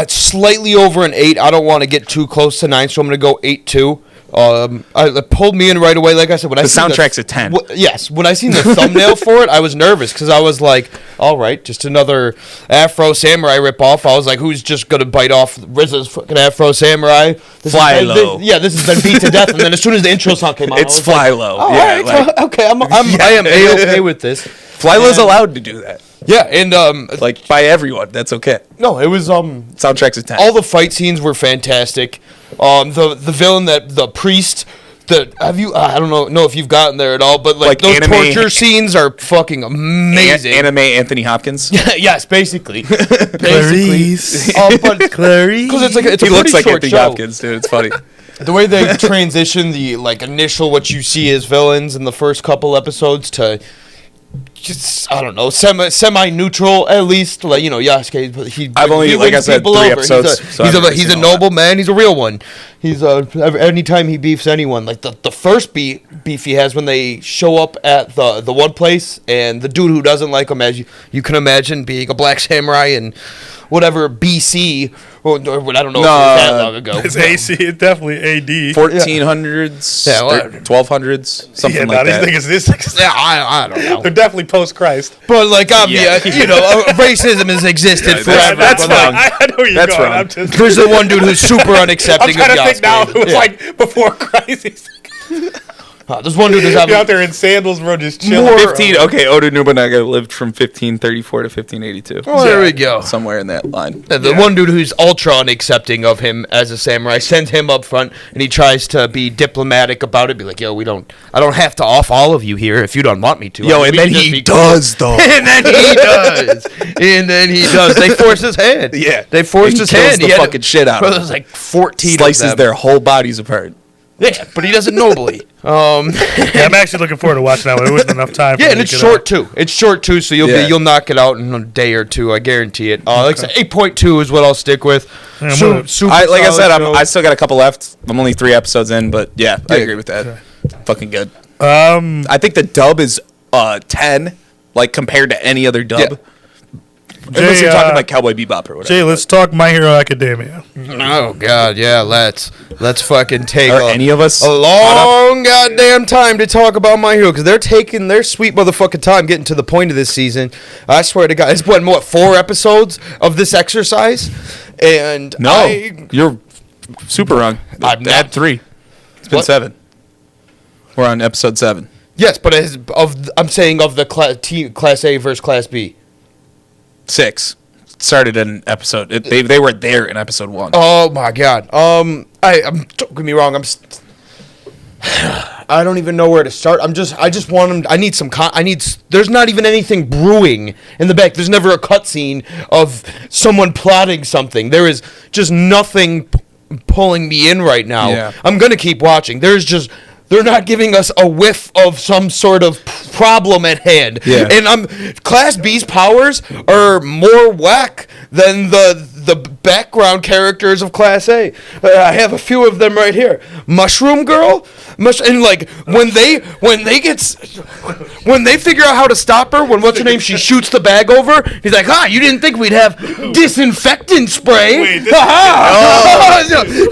slightly over an 8. I don't want to get too close to 9, so I'm going to go 8.2. It pulled me in right away. Like I said, when I The seen soundtrack's a 10. Yes, when I seen the thumbnail for it, I was nervous because I was like, "All right, just another Afro Samurai ripoff." I was like, "Who's just gonna bite off RZA's fucking Afro Samurai?" Fly Low. This has been beat to death. And then as soon as the intro song came on, It's I was Fly like, Low. "All Yeah, right, like- okay, I am a-okay with this." Flylo's allowed to do that. Yeah, and Like by everyone, that's okay. no, it was Soundtrack's a 10. all the fight scenes were fantastic. The villain, the priest. I don't know if you've gotten there at all, but like those anime- torture scenes are fucking amazing. Anime Anthony Hopkins. Yes, basically. Clarice. But Clarice. because it's He a looks pretty like short Anthony show. Hopkins, dude. It's funny. The way they transition the like initial what you see as villains in the first couple episodes to just I don't know semi neutral at least, like Yasuke. I've only, he like I wins said, people 3 over. episodes, so I've never He's seen a all that. noble man. He's a real one. He's anytime he beefs anyone, like the first beef he has when they show up at the one place, and the dude who doesn't like him, as you can imagine, being a black samurai and whatever BC, or I don't know if it was that long ago. It's AC. It's definitely AD. 1400s, Yeah, well, 1200s, something Yeah, like that. these niggas. Yeah, I don't know. They're definitely post Christ. But like, Yeah. racism has existed Yeah, forever. That's but, fine. like, I know where you're That's going. wrong. I'm just. there's the one dude who's super I'm unaccepting trying of to think now. Yasuke. It was Yeah. like before Christ. He's There's one dude who's having out there in sandals, bro, just chilling. More- 15. Okay, Oda Nobunaga lived from 1534 to 1582. Oh, there we go. Somewhere in that line. The one dude who's ultra unaccepting of him as a samurai sends him up front, and he tries to be diplomatic about it. Be like, "Yo, I don't have to off all of you here if you don't want me to." Yo, I mean, and we then can just he be does, though. and then he does. And then he does. They force his hand. Yeah. They forced He his kills hand. the He had fucking shit out of There's him. like 14 Slices of them. their whole bodies apart. Yeah, but he does it nobly. Yeah, I'm actually looking forward to watching that one. There wasn't enough time. Yeah, for and me it's to get short out. too. It's short too, so Yeah. you'll knock it out in a day or two. I guarantee it. Like I said, 8.2 is what I'll stick with. Yeah, Super Like I solid said, show. I still got a couple left. I'm only 3 episodes in, but yeah, I agree with that. Fucking good. I think the dub is 10, like compared to any other dub. Yeah. Unless Jay, you're talking like Cowboy Bebop or whatever. Jay, let's talk My Hero Academia. Oh God, yeah. Let's fucking take Are any of us a long goddamn time to talk about My Hero because they're taking their sweet motherfucking time getting to the point of this season. I swear to God, it's been what 4 episodes of this exercise, and No, you're super wrong. I'm Add not. 3. It's been What? 7. We're on episode 7. yes, but I'm saying of the class A versus class B. 6 started in episode. They were there in episode 1. Oh my God. Don't get me wrong. I don't even know where to start. I just want him. I need some. There's not even anything brewing in the back. There's never a cutscene of someone plotting something. There is just nothing pulling me in right now. Yeah. I'm gonna keep watching. They're not giving us a whiff of some sort of problem at hand. Yeah. And Class B's powers are more whack than the background characters of Class A. I have a few of them right here. Mushroom Girl, and like when they figure out how to stop her, when what's her name, she shoots the bag over. He's like, you didn't think we'd have disinfectant spray? Wait,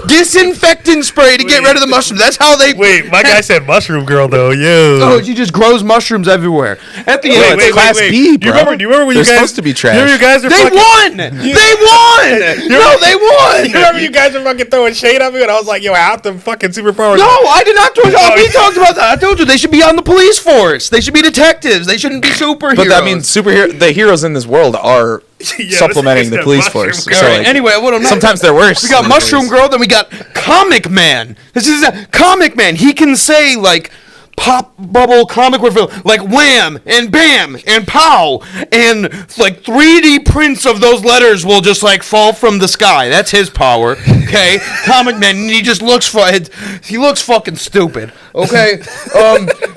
disinfectant spray to get rid of the mushrooms. That's how they. Wait, my guy said Mushroom Girl though. Yo. Oh, she just grows mushrooms everywhere. At the end, it's Class B, bro. Do you remember when They're you guys supposed to be trash. You remember you guys are they fucking, won. They won. No, they won. You remember you guys were fucking throwing shade at me, and I was like, "Yo, out the fucking superpowers." No, I did not. We talked about that. I told you they should be on the police force. They should be detectives. They shouldn't be superheroes. But that means the heroes in this world are supplementing the police force. Girl. So, Right, anyway, sometimes they're worse. We got Mushroom Girl, then we got Comic Man. This is Comic Man. He can say like pop bubble comic word film like wham and bam and pow, and like 3D prints of those letters will just like fall from the sky. That's his power. Okay, Comic Man. And he just looks fucking stupid. Okay,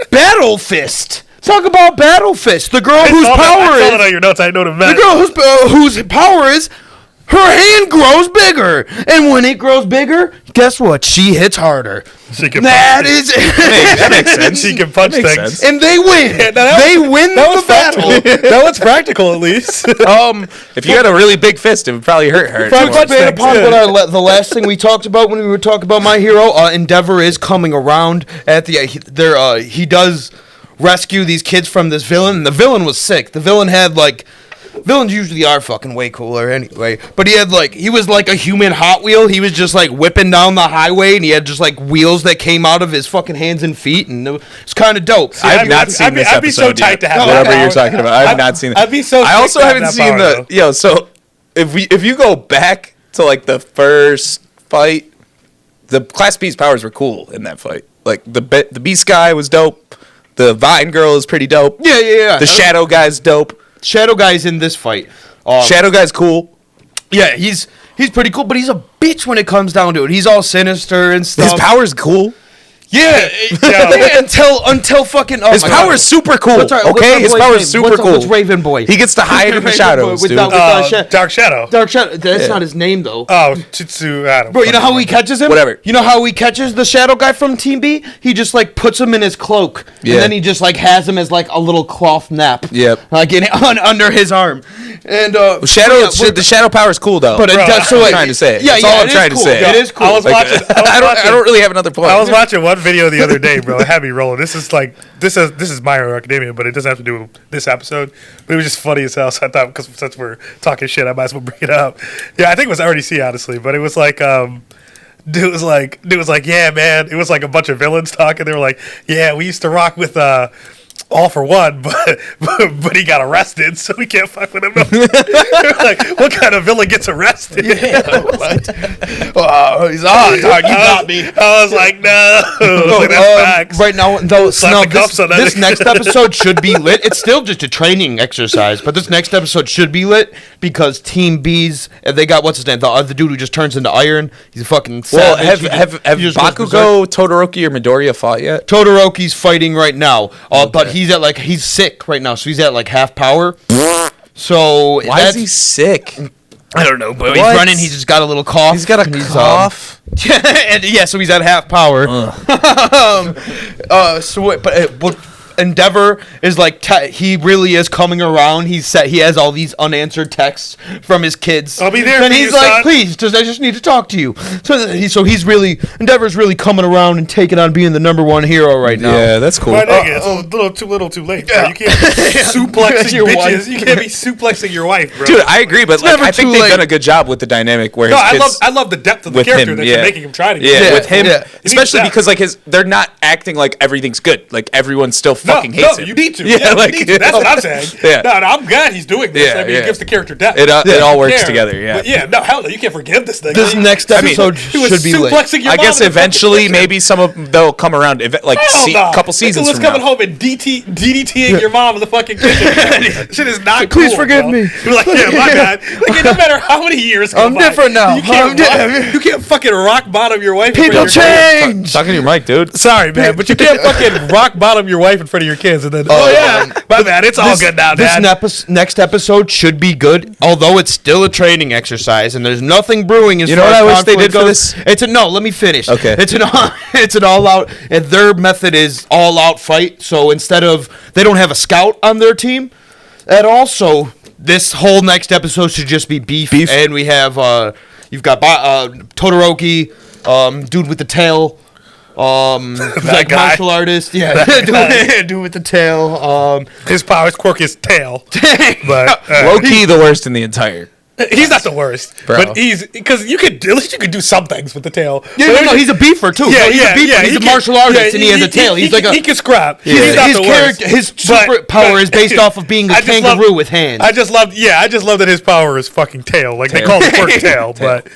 Battle Fist. Talk about Battle Fist, the girl whose power is. On your notes, I know the girl whose power is. Her hand grows bigger, and when it grows bigger, guess what? She hits harder. That makes sense. She can punch things, sense. And they win. They win the battle. That was practical, at least. If you had a really big fist, it would probably hurt her. If I expand upon what the last thing we talked about when we were talking about My Hero, Endeavor is coming around at the he does rescue these kids from this villain. And the villain was sick. The villain had like. Villains usually are fucking way cooler anyway. But he was like a human Hot Wheel. He was just like whipping down the highway, and he had just like wheels that came out of his fucking hands and feet, and it's kind of dope. I have not seen this episode. I'd be so tight to have whatever you're talking about. I have not seen it. I'd be so. I also haven't seen So if you go back to like the first fight, the Class B's powers were cool in that fight. Like the Beast guy was dope. The Vine Girl is pretty dope. Yeah. The Shadow guy's dope. Shadow Guy's in this fight. Shadow Guy's cool. Yeah, he's pretty cool, but he's a bitch when it comes down to it. He's all sinister and stuff. His power's cool. Yeah, until fucking. His power's super cool. Okay, his power's super cool. What's Raven Boy? He gets to hide in the shadows, dude. Dark Shadow. Dark Shadow. That's not his name though. Oh, Chitsu Adam. Bro, you know how he catches him? Whatever. You know how he catches the Shadow Guy from Team B? He just like puts him in his cloak, and then he just like has him as like a little cloth nap. Yep. Like under his arm. And the Shadow power's cool though. But that's what I'm trying to say. That's all I'm trying to say. It is cool. I don't really have another point. I was watching one video the other day, bro. It had me rolling. This is My Hero Academia, but it doesn't have to do with this episode. But it was just funny as hell. So I thought, because since we're talking shit, I might as well bring it up. Yeah, I think it was RDC, honestly, but it was like dude was like, yeah, man. It was like a bunch of villains talking. They were like, yeah, we used to rock with All for One, but he got arrested, so we can't fuck with him. Like, what kind of villain gets arrested? Yeah, oh, he's on, dog. You got me. I was like, no. Like, that's facts. Right now, though, this next nigga. episode should be lit. It's still just a training exercise, but this next episode should be lit because Team B's, they got, what's his name? The dude who just turns into iron. He's a fucking savage. Well, have Bakugo, Todoroki, or Midoriya fought yet? Todoroki's fighting right now, but he's sick right now, so he's at like half power. So why is he sick? I don't know, but he's running. He's just got a little cough. He's got a cough. So he's at half power. But Endeavor is like he really is coming around. He has all these unanswered texts from his kids. I'll be there. And he's like, please, I just need to talk to you. So Endeavor's really coming around and taking on being the #1 hero right now. Yeah, that's cool. It's a little too late. Bro. You can't be suplexing your bitches. You can't be suplexing your wife, bro. Dude, I agree, but like, I think they've done a good job with the dynamic where his kids. I love the depth of the character that you're making him try to get. Yeah, with him, especially because like they're not acting like everything's good. Like everyone's still fucking hates him. You need to. Yeah, like, you need to. That's what I'm saying. Yeah. No, I'm glad he's doing this. Yeah, I mean, it gives the character depth. It all works Yeah. together. Yeah. But yeah, no, hell no, you can't forgive this thing. This next episode he was should be lit. suplexing your I mom guess in the fucking eventually kitchen. maybe some of them, they'll come around like Hell no. couple seasons Nicholas from coming now. home and DDTing your mom in the fucking kitchen. Shit is not cool. Please forgive bro. me. You're like, yeah, my bad. Like, no matter how many years go I'm by, different now. You can't, you can't fucking rock bottom your wife. in front People of your kids. change. Talking to your mic, dude. Sorry, man, but you can't fucking rock bottom your wife in front of your kids and then, my bad, it's all good now, This Dad. next episode should be good, although it's still a training exercise, and there's nothing brewing. As You know far what as I wish they conflict did for goes. this? It's a no. Let me finish. Okay. It's an all out, and their method is all out fight. So instead of they don't have a scout on their team, and also this whole next episode should just be beef. And we have you've got Todoroki, dude with the tail. Like guy. martial artist, yeah, dude with the tail. His powers quirk his tail, but Low key, the worst in the entire. he's not the worst. Bro. But he's because you could at least you could do some things with the tail. Yeah, no, he's a beefer too. Yeah, No, he's yeah, a beefer. yeah. He's he a can- martial artist, yeah, and he has a tail. He's like a he can scrap. his, He's not his the character. worst. His But- super power but- is based off of being a I just love- kangaroo with hands. I just love that his power is fucking tail. Like they call it quirk tail, but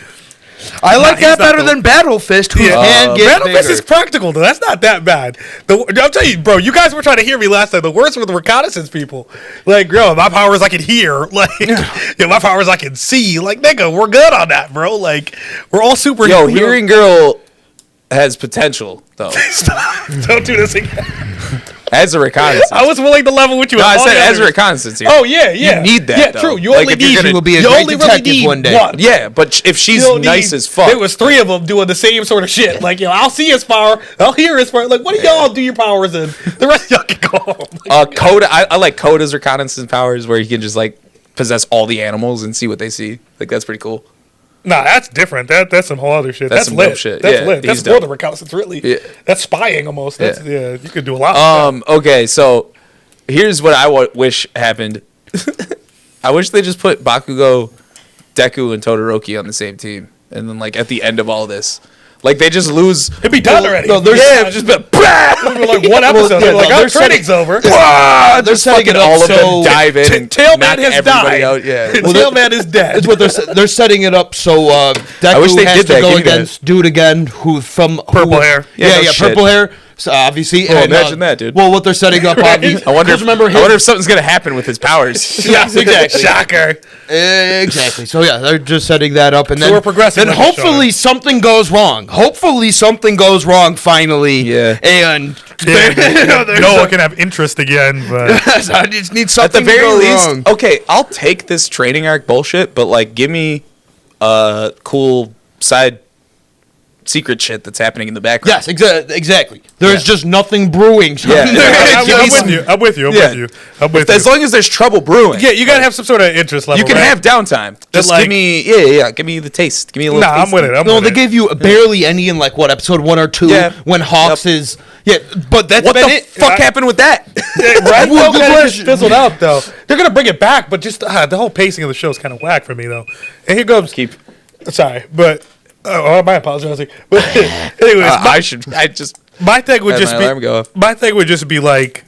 I like he's that not better the- than Battle Fist, whose hand gets Battle Fist bigger. is practical though. That's not that bad. I'll tell you, bro. You guys were trying to hear me last time. The worst were the reconnaissance people. Like, bro, my power is I can hear. Like, my power is I can see. Like, nigga, we're good on that, bro. Like, we're all super. Yo, Hearing Girl has potential though. Don't do this again. As a reconnaissance. I was willing to level with you. No, on I all said the as a others. reconnaissance here. Oh yeah, yeah. You need that, Yeah, though. true. You Like, only if you're need. gonna- He will be a you great only really detective need one day. one. Yeah, but if she's You don't nice need- as fuck. There was 3 of them doing the same sort of shit. Like, I'll see his power, I'll hear his power. Like, what do y'all do your powers in? The rest of y'all can go home. Like, Coda, I like Coda's reconnaissance powers where he can just like possess all the animals and see what they see. Like that's pretty cool. nah, that's different. That's some whole other shit. That's That's some lit. dope shit. That's Yeah, lit. That's he's more dope. than reconnaissance, really. Yeah. That's spying almost. That's, Yeah. yeah, you could do a lot. with that. Okay, so here's what I wish happened. I wish they just put Bakugo, Deku, and Todoroki on the same team, and then like at the end of all this, like they just lose. It'd be done already. no, there's- Yeah, just been like one episode. yeah, They're like, no, our they're setting- training's over. They're setting it up all of so them dive in and Tailman knock has everybody died. out. Yeah. Tailman is dead. It's what they're setting it up so Deku wish they has did to that. go Give me that. against dude again who from Purple hair. Yeah, Yeah, no yeah, shit. purple hair. So obviously, Oh, and, imagine that, dude. Well, what they're setting up, obviously. I wonder. remember I wonder if something's gonna happen with his powers. Yes, exactly. Shocker. Exactly. So yeah, they're just setting that up, and then we're progressing Then with the hopefully something goes wrong. Hopefully something goes wrong finally. Yeah. And No one can have interest again, but I just need At something the very to go least, wrong. okay, I'll take this training arc bullshit, but like, give me cool side secret shit that's happening in the background. Yes, exactly. There's Yeah. just nothing brewing. Yeah. I'm Give me with some- you. I'm with you. Yeah. I'm with As you. long as there's trouble brewing. Yeah, you gotta have some sort of interest level. You can right? have downtime. Just like- give me, give me the taste. Give me a little. Nah, I'm taste with of it. I'm No, with they it. gave you barely any in like what episode 1 or 2 Yeah. when Hawks Yep. is but that's What been the it. fuck happened with that? right? Well, Well, good it just question. fizzled out though. They're gonna bring it back, but just the whole pacing of the show is kind of whack for me though. And here goes. Keep. Sorry, but my apologizing. But anyways, I just. my thing would Had just my be alarm go off. my thing would just be like,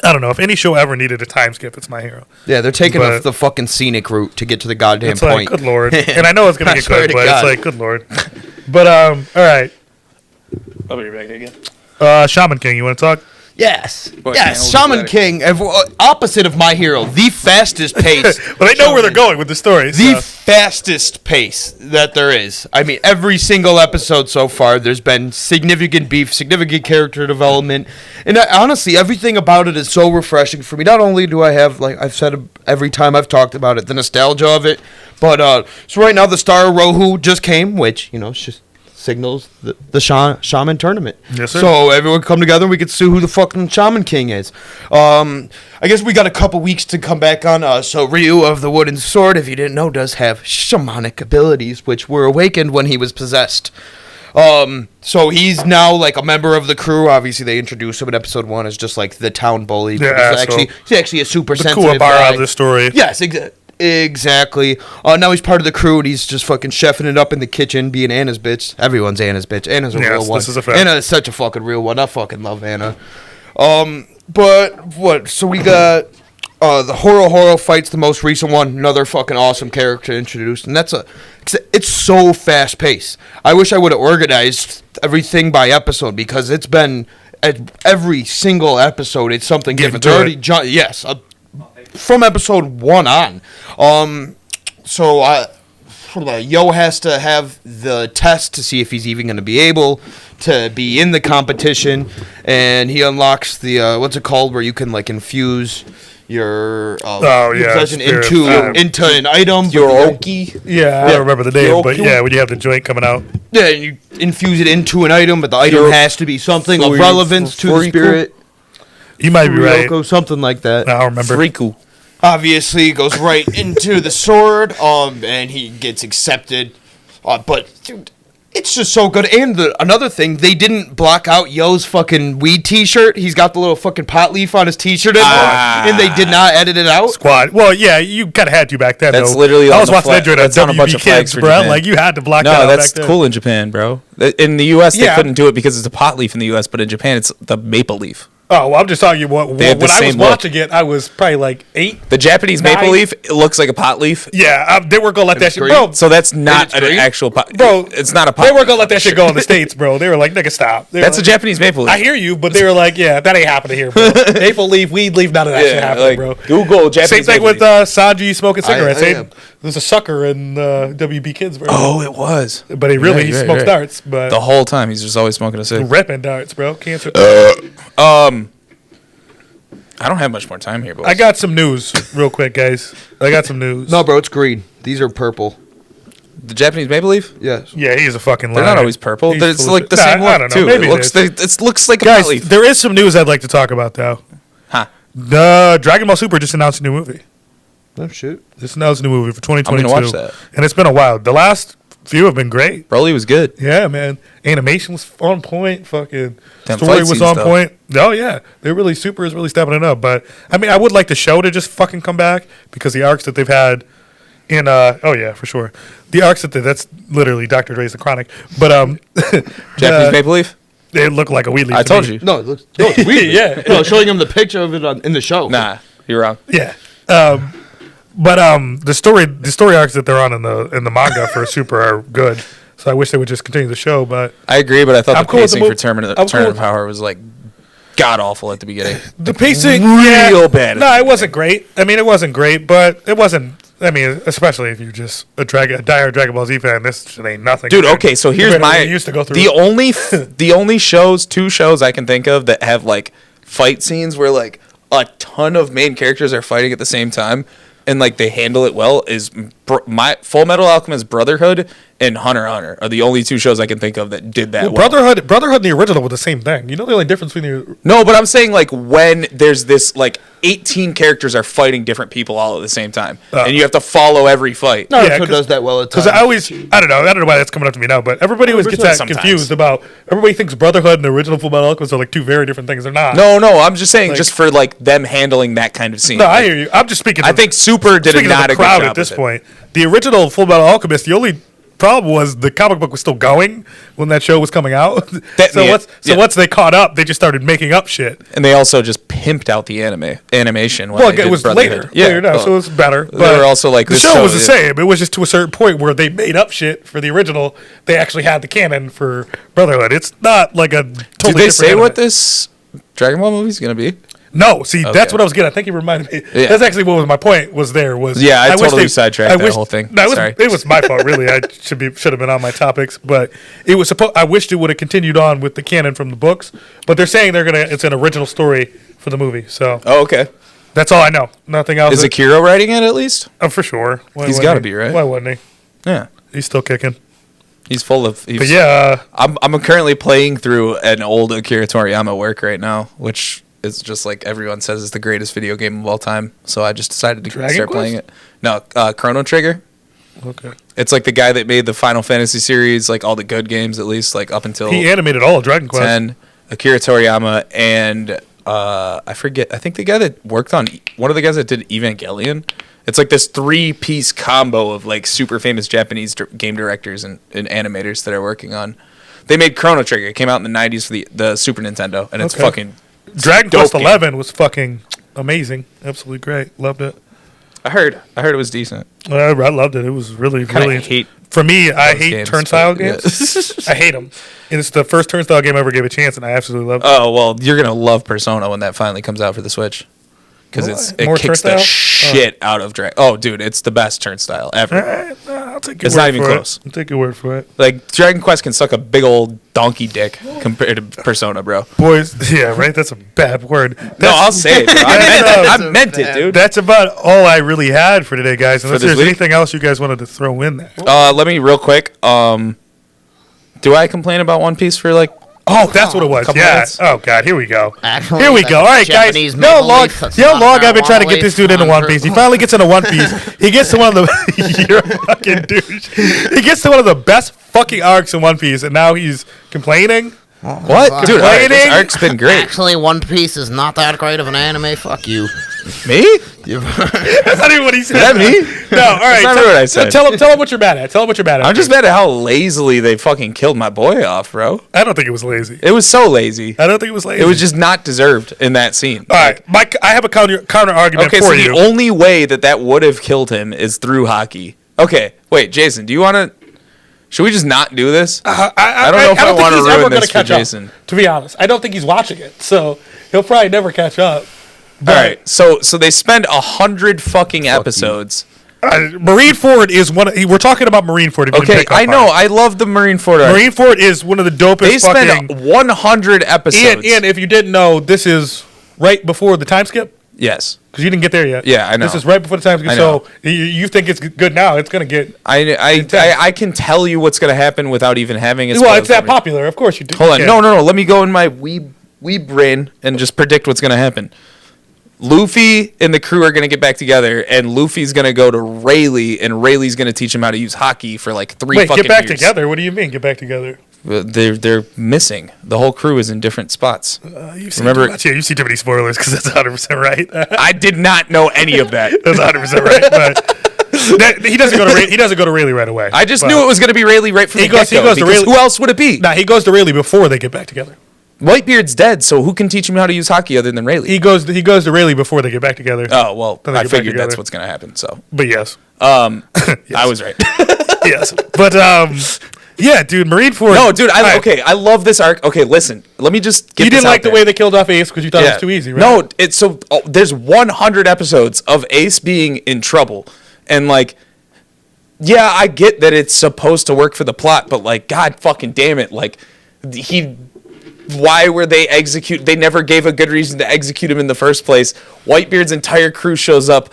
I don't know if any show ever needed a time skip. It's My Hero. Yeah, they're taking But- the fucking scenic route to get to the goddamn It's like, point. good lord, and I know it's gonna I get swear good, to but God. it's like, good lord. But all right, I'll be back again. Shaman King, you want to talk? Yes. What Yes, channel Shaman was King, opposite of My Hero, the fastest pace. Well, they know where they're going with the story. The So. fastest pace that there is. I mean, every single episode so far, there's been significant beef, significant character development, and honestly, everything about it is so refreshing for me. Not only do I have, like I've said every time I've talked about it, the nostalgia of it, but so right now the Star of Rohu just came, which it's just signals the Shaman tournament. Yes, sir. So everyone come together and we can see who the fucking Shaman King is. I guess we got a couple weeks to come back on. So Ryu of the Wooden Sword, if you didn't know, does have shamanic abilities, which were awakened when he was possessed. So he's now like a member of the crew. Obviously, they introduced him in episode 1 as just like the town bully. Yeah, But he's actually a super The sensitive Kuwabara guy. of the story. Yes, exactly. Now he's part of the crew, and he's just fucking chefing it up in the kitchen, being Anna's bitch. Everyone's Anna's bitch. Anna's a Yes, real one. this is a fact. Anna is such a fucking real one. I fucking love Anna. But what? So we got the Horo fights, the most recent one. Another fucking awesome character introduced, and it's so fast paced. I wish I would have organized everything by episode because it's been every single episode. It's something Getting different. to it. Yes, from episode 1 on. So Yo has to have the test to see if he's even going to be able to be in the competition, and he unlocks the what's it called, where you can like infuse your possession into an item. Your Oki. Yeah, I don't remember the name, but yeah, when you have the joint coming out. Yeah, and you infuse it into an item, but the item has to be something of relevance to the spirit. You might be right. Something like that. I don't remember. Friku. Obviously, goes right into the sword, and he gets accepted. But dude, it's just so good. And another thing, they didn't block out Yo's fucking weed T-shirt. He's got the little fucking pot leaf on his T-shirt and they did not edit it out. Squad. Well, yeah, you kind of had to back then. That's though. literally. I was watching that during that's on a bunch WB of flags Kids, for bro. Japan. Like you had to block No, that out that's back then. cool in Japan, bro. In the U.S., they Yeah. couldn't do it because it's a pot leaf in the U.S., but in Japan, it's the maple leaf. Oh, well, I'm just telling you when They have the I was same look. watching it, I was probably like 8. The Japanese maple 9. leaf, it looks like a pot leaf. Yeah, they weren't gonna let that shit, green? bro. So that's not it's an green? actual pot. Bro, it's not a pot. They weren't gonna let that shit go in the States, bro. They were like, nigga, stop. They were That's a like, Japanese maple leaf. I hear you, but they were like, yeah, that ain't happening here, bro. Maple leaf, weed leaf, none of that shit happening, like, bro. Google Japanese Same thing maple with leaf. Sanji smoking cigarettes. I am. There's a sucker in WB Kids, bro. Oh, it was. But he really smokes darts, but The whole time, he's just always smoking a cig. ripping darts, bro. Cancer. I don't have much more time here, boys. I got some news, real quick, guys. I got some news. No, bro, it's green. These are purple. the Japanese maple leaf. Yes. Yeah, he's a fucking liar. They're not always purple. He's It's full like of the shit. same Nah, look I don't know. too. Maybe It looks like a Guys, pot leaf. there is some news I'd like to talk about, though. Huh. Dragon Ball Super just announced a new movie. Oh, shoot. Just announced a new movie for 2022. I'm gonna watch that. And it's been a while. The last few have been great. Broly was good. Yeah, man. Animation was on point. Fucking Damn, story fight was scenes, on though. point. Oh yeah, Super is really stepping it up. But I mean, I would like the show to just fucking come back because the arcs that they've had in oh yeah, for sure. The arcs that's literally Dr. Dre's The Chronic. But Japanese maple leaf. it looked like a weed leaf. I to told me. you. No, it looks weird. Yeah. No, showing him the picture of it in the show. Nah, you're wrong. Yeah. But the story arcs that they're on in the manga for Super are good. So I wish they would just continue the show. But I agree, but I thought I'm the cool with the pacing for I'm Tournament cool of with- Power was like god awful at the beginning. the pacing real bad. No, it wasn't great. I mean, it wasn't great, but it wasn't. I mean, especially if you're just a diehard Dragon Ball Z fan, this shit ain't nothing. Dude, compared- okay, so here's compared to what my we used to go through. the only two shows I can think of that have like fight scenes where like a ton of main characters are fighting at the same time and like they handle it well is my Full Metal Alchemist Brotherhood and Hunter x Hunter are the only two shows I can think of that did that well. Brotherhood and the original were the same thing. You know the only difference between the No, but I'm saying like when there's this like 18 characters are fighting different people all at the same time, and you have to follow every fight. Naruto Yeah, 'cause- does that well at times. because I don't know why that's coming up to me now, but everybody always gets that Sometimes. confused about. Everybody thinks Brotherhood and the original Full Metal Alchemist are like two very different things. They're not. No, I'm just saying Like- just for like them handling that kind of scene. No, I Like, hear you. I'm just speaking. I think Super did speaking not of a the good crowd job at this with it. point. The original Full Metal Alchemist, the only problem was the comic book was still going when that show was coming out. Once they caught up, they just started making up shit. And they also just pimped out the animation. When Well, they it did was Brotherhood. later now, so it was better. They were also like, the this show was the is- same. It was just to a certain point where they made up shit for the original. They actually had the canon for Brotherhood. It's not like a totally Did they different say anime. what this Dragon Ball movie is going to be? No, see, that's Okay. what I was getting. I think you reminded me. Yeah. That's actually what was my point. Was Yeah, I wish totally sidetracked that whole thing. No, Sorry. it was my fault. Really, I should have been on my topics, but it was supposed. I wished it would have continued on with the canon from the books, but they're saying it's an original story for the movie. So Oh, okay. that's all I know. Nothing else. Is Akira writing it at least? Oh, for sure. Why He's wouldn't gotta he? be, right? Why wouldn't he? Yeah. He's still kicking. He's full of. But yeah, I'm currently playing through an old Akira Toriyama work right now, which is just like everyone says is the greatest video game of all time. So I just decided to Dragon start Quest? playing it. No, Chrono Trigger. okay. It's like the guy that made the Final Fantasy series, like all the good games at least, like up until He animated all of Dragon Quest. 10. Akira Toriyama and I forget. I think the guy that worked on one of the guys that did Evangelion. It's like this 3-piece combo of like super famous Japanese game directors and animators that are working on. They made Chrono Trigger. It came out in the 90s for the Super Nintendo, and it's Okay. fucking Dragon Dope Quest game. 11 was fucking amazing. Absolutely great. Loved it. I heard it was decent. I loved it. It was really, Kinda really. hate For me, I those hate games, turnstile but, yeah. games. I hate them. And it's the first turnstile game I ever gave a chance, and I absolutely loved it. Oh well, you're gonna love Persona when that finally comes out for the Switch, because it More kicks the turnstile? shit out of Dragon. Oh, dude, it's the best turnstile ever. All right, I'll take your It's word not even for close. It. I'll take your word for it. Like Dragon Quest can suck a big old donkey dick compared to Persona, bro. Boys, yeah, right? That's a bad word. No, I'll say it, bro. I meant it, dude. That's about all I really had for today, guys. Unless this there's week? anything else you guys wanted to throw in there. Let me real quick. Do I complain about One Piece for like? Oh, that's what it was. Couple Yeah. minutes. Oh, God. Here we go. Actually, Here we the go. All right, guys. Japanese You know how maple long, leaf, that's you know how not long I've been trying to get marijuana this dude into leaf, One Piece. He finally gets into One Piece. He gets to one of the... You're a fucking douche. He gets to one of the best fucking arcs in One Piece, and now he's complaining. What, dude? This arc's been great. Actually, One Piece is not that great of an anime. Fuck you. Me? That's not even what he said. Is that me? No, all right. not what I said. Tell him what you're mad at. Tell him what you're mad at. I'm just mad at how lazily they fucking killed my boy off, bro. I don't think it was lazy. It was so lazy. I don't think it was lazy. It was just not deserved in that scene. All right, Mike. I have a counter argument Okay, for so you. the only way that would have killed him is through hockey. Okay, wait, Jason, do you want to? Should we just not do this? I don't know if I think want to he's ever ruin gonna this for catch up, Jason. To be honest, I don't think he's watching it, so he'll probably never catch up. All right, so they spend 100 fucking episodes. Marineford is one. We're talking about Marineford. If you Okay, pick up I on know. it. I love the Marineford arc. Marineford is one of the dopest. They spend fucking, 100 episodes. and if you didn't know, this is right before the time skip Yes, because you didn't get there yet. Yeah, I know. This is right before the time skip. I know. So you think it's good now? It's gonna get. I can tell you what's gonna happen without even having it. Well, spoiled it's that for me. popular. Of course you do. Hold on, Yeah. no. Let me go in my weeb brain and just predict what's gonna happen. Luffy and the crew are gonna get back together, and Luffy's gonna go to Rayleigh, and Rayleigh's gonna teach him how to use hockey for like 3 Wait, fucking get back years. together? What do you mean get back together? They're missing. The whole crew is in different spots. You've seen Remember- too much. Yeah, you see too many spoilers because that's 100% right. I did not know any of that. That's 100% right. But he doesn't go to Rayleigh right away. I just But knew it was gonna be Rayleigh right from the goes get-go, to because Rayleigh- who else would it be? Nah, he goes to Rayleigh before they get back together. Whitebeard's dead, so who can teach him how to use hockey other than Rayleigh? He goes to Rayleigh before they get back together. Oh well, Then they I get back figured that's together. what's gonna happen. So But yes, I was right. yes. But yeah, dude, Marineford. No, dude, All right. okay, I love this arc. Okay, listen, let me just get You this didn't out like the there. way they killed off Ace because you thought it was too easy, right? No, it's so there's 100 episodes of Ace being in trouble, and like, yeah, I get that it's supposed to work for the plot, but like, god fucking damn it, like why were they execute? They never gave a good reason to execute him in the first place. Whitebeard's entire crew shows up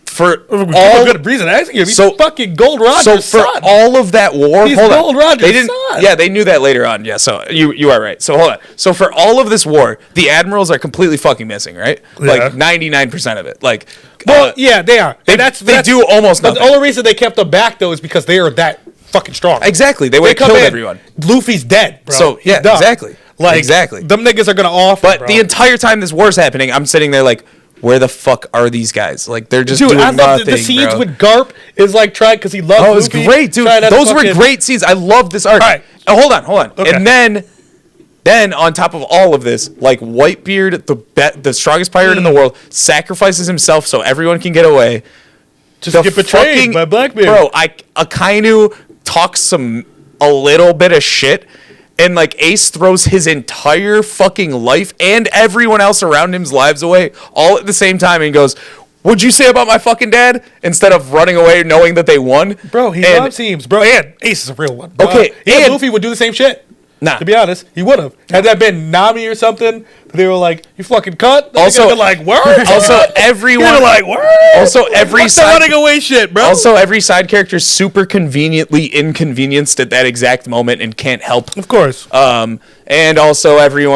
for all good reason. Actually, he's So- fucking Gold Roger's so for son. all of that war, He's hold on. Gold Roger's They didn't. son. Yeah, they knew that later on. Yeah, so you are right. So hold on. So for all of this war, the admirals are completely fucking missing, right? Yeah. Like 99% of it. Like, Well, yeah, they are. they, And they do almost The nothing. only reason they kept them back though is because they are that fucking strong. Exactly. They would have come killed in, everyone. Luffy's dead, bro. So, yeah, He's done. exactly. Like Exactly. them niggas are gonna off. But bro. the entire time this war's happening, I'm sitting there like, where the fuck are these guys? Like, they're just Dude, doing I love nothing, the scenes bro. with Garp is like trying because he loves. Oh, it was Luffy, great, dude. trying to Those were fucking- great scenes. I love this arc. All right. Hold on. Okay. And then on top of all of this, like Whitebeard, the strongest pirate in the world, sacrifices himself so everyone can get away. Just get betrayed by Blackbeard. Bro, Akainu talks a little bit of shit. And like Ace throws his entire fucking life and everyone else around him's lives away all at the same time and goes, "What'd you say about my fucking dad?" Instead of running away knowing that they won. Bro, he And- loves teams, bro. And Ace is a real one. Bro. Okay, he and and- Luffy would do the same shit. Nah. To be honest, he would have. Had that been Nami or something, they were like, "You fucking cut." Also- been like, "Word." Also, You're everyone like, "Word." Also, every What's the side running away shit, bro. Also, every side character is super conveniently inconvenienced at that exact moment and can't help. of course. And also every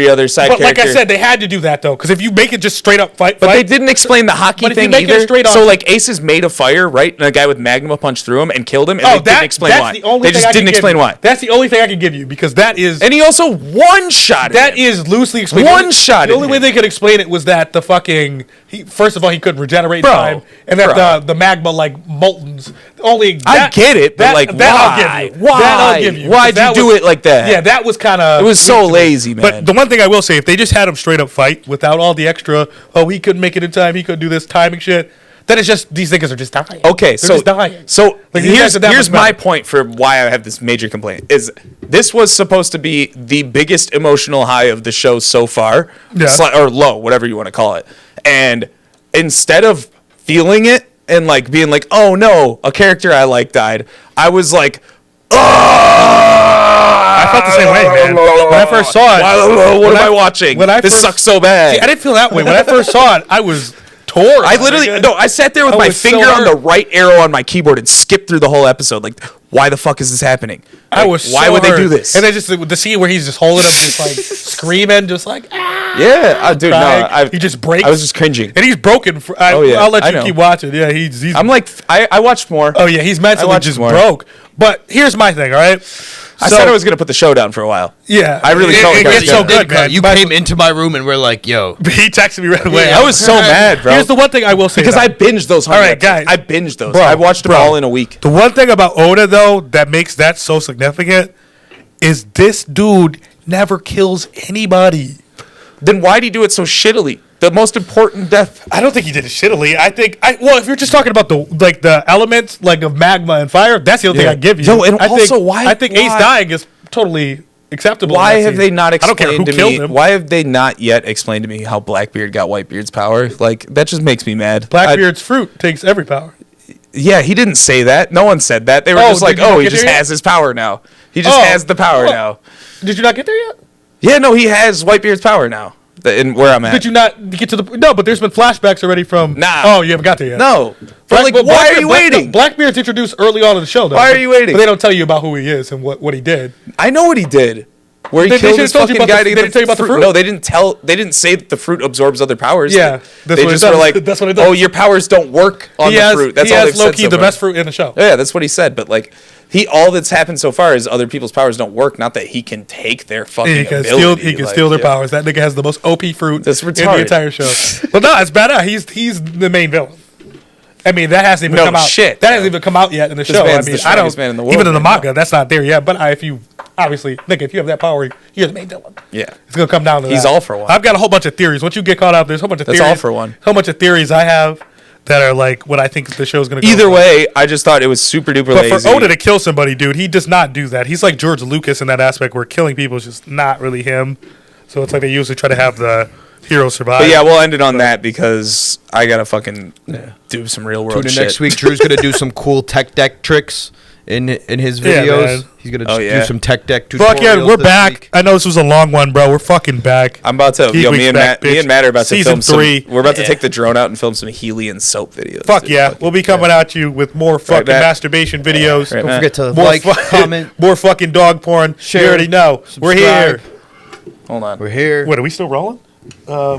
other side But character. like I said, they had to do that though, because if you make it just straight up fight, but they didn't explain the hockey But if you thing make it either. straight on- So like Ace is made of fire, right? And a guy with magma punched through him and killed him, and they didn't explain that's why. the only They thing just I can didn't give explain you. why. That's the only thing I can give you because that is And he also one-shot that him. is loosely explained. one-shot. The only way they could explain it was that the fucking first of all, he couldn't regenerate in time, and that the magma like moltens. I get it, but like, that I'll give you. Why? That I'll give you. Why'd you do it like that? Yeah, that was kind of. It was so lazy, man. But the one thing I will say, if they just had him straight up fight without all the extra, he couldn't make it in time, he couldn't do this timing shit. Then it's just these niggas are just dying. Okay, they're just dying. So like, here's my point for why I have this major complaint. Is this was supposed to be the biggest emotional high of the show so far, or low, whatever you want to call it. And instead of feeling it and like being like, oh no, a character I like died, I was like, I felt the same way, man. When I first saw it, what am I watching? This sucks so bad. See, I didn't feel that way. When I first saw it, I was torn. I sat there with my finger on the right arrow on my keyboard and skipped through the whole episode. Like, why the fuck is this happening? Like, why would they do this? And then just the scene where he's just holding him, just like screaming, just like yeah, dude, no, he just breaks. I was just cringing, and he's broken. I'll let you keep watching. Yeah, he's. I'm like, I watched more. Oh yeah, he's mentally just broke. But here's my thing, all right. I said I was gonna put the show down for a while. Yeah, I really felt like it's so good, man. You came into my room and we're like, "Yo." He texted me right away. I was so mad, bro. Here's the one thing I will say, because I binged those. All right, guys, I binged those. Bro, I watched them all in a week. The one thing about Oda though that makes that so significant is this dude never kills anybody. Then why'd he do it so shittily? The most important death. I don't think he did it shittily. Well, if you're just talking about the elements like of magma and fire, that's the only thing I give you. Yo, and I think Ace dying is totally acceptable. Why have they not explained to me? Him. Why have they not yet explained to me how Blackbeard got Whitebeard's power? Like, that just makes me mad. Blackbeard's fruit takes every power. Yeah, he didn't say that. No one said that. They were just like, he just has his power now. He just has the power now. Did you not get there yet? Yeah, no, he has Whitebeard's power now. In where I'm at. Did you not get to the... No, but there's been flashbacks already from... Nah. Oh, you haven't got there yet. No. Why are you waiting? Blackbeard's introduced early on in the show, though. Why are you waiting? But they don't tell you about who he is and what he did. I know what he did. Where he killed his fucking guy. They didn't tell you about the fruit? No, they didn't say that the fruit absorbs other powers. Yeah. They just were like, that's what it does. Oh, your powers don't work on the fruit. That's all they've said so far. He has low-key the best fruit in the show. Yeah, that's what he said. But like... all that's happened so far is other people's powers don't work. Not that he can take their fucking ability. He can steal their powers. That nigga has the most OP fruit in the entire show. But no, it's bad. He's the main villain. I mean, that hasn't even come out. That hasn't even come out yet in the show. I mean, I don't. Man in the world, even in the manga, that's not there yet. But if you have that power, you're the main villain. Yeah, it's gonna come down to that. He's all for one. I've got a whole bunch of theories. Once you get caught up, there's a whole bunch of theories. That's all for one. A whole bunch of theories I have that are like what I think the show's gonna go. Either way, I just thought it was super duper lazy. But for Oda to kill somebody, dude, he does not do that. He's like George Lucas in that aspect where killing people is just not really him. So it's like they usually try to have the hero survive. But yeah, we'll end it on that because I gotta fucking do some real world shit. Next week, Drew's gonna do some cool tech deck tricks in his videos. He's gonna do some tech deck tutorials. Fuck yeah, we're back. Week. I know this was a long one, bro. We're fucking back. I'm about to. Me and Matt are about to film Season 3. We're about to take the drone out and film some Healy and soap videos. Fuck yeah, we'll be coming at you with more fucking masturbation videos. Don't forget to comment, more fucking dog porn. Share. You already know. Subscribe. We're here. Hold on. We're here. What, are we still rolling?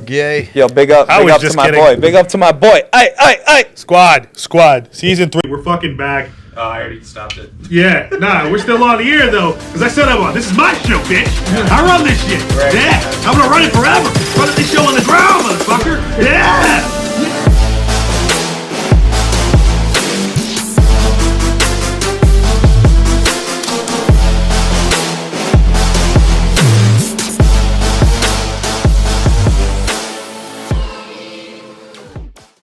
Yay. Yo, big up to my boy. Big up to my boy. Aye. Squad. Season 3. We're fucking back. Oh, I already stopped it. Yeah, we're still on the air though, because I said I'm on. This is my show, bitch. I run this shit. Right. Yeah, I'm gonna run it forever. Running this show on the ground, motherfucker. Yeah.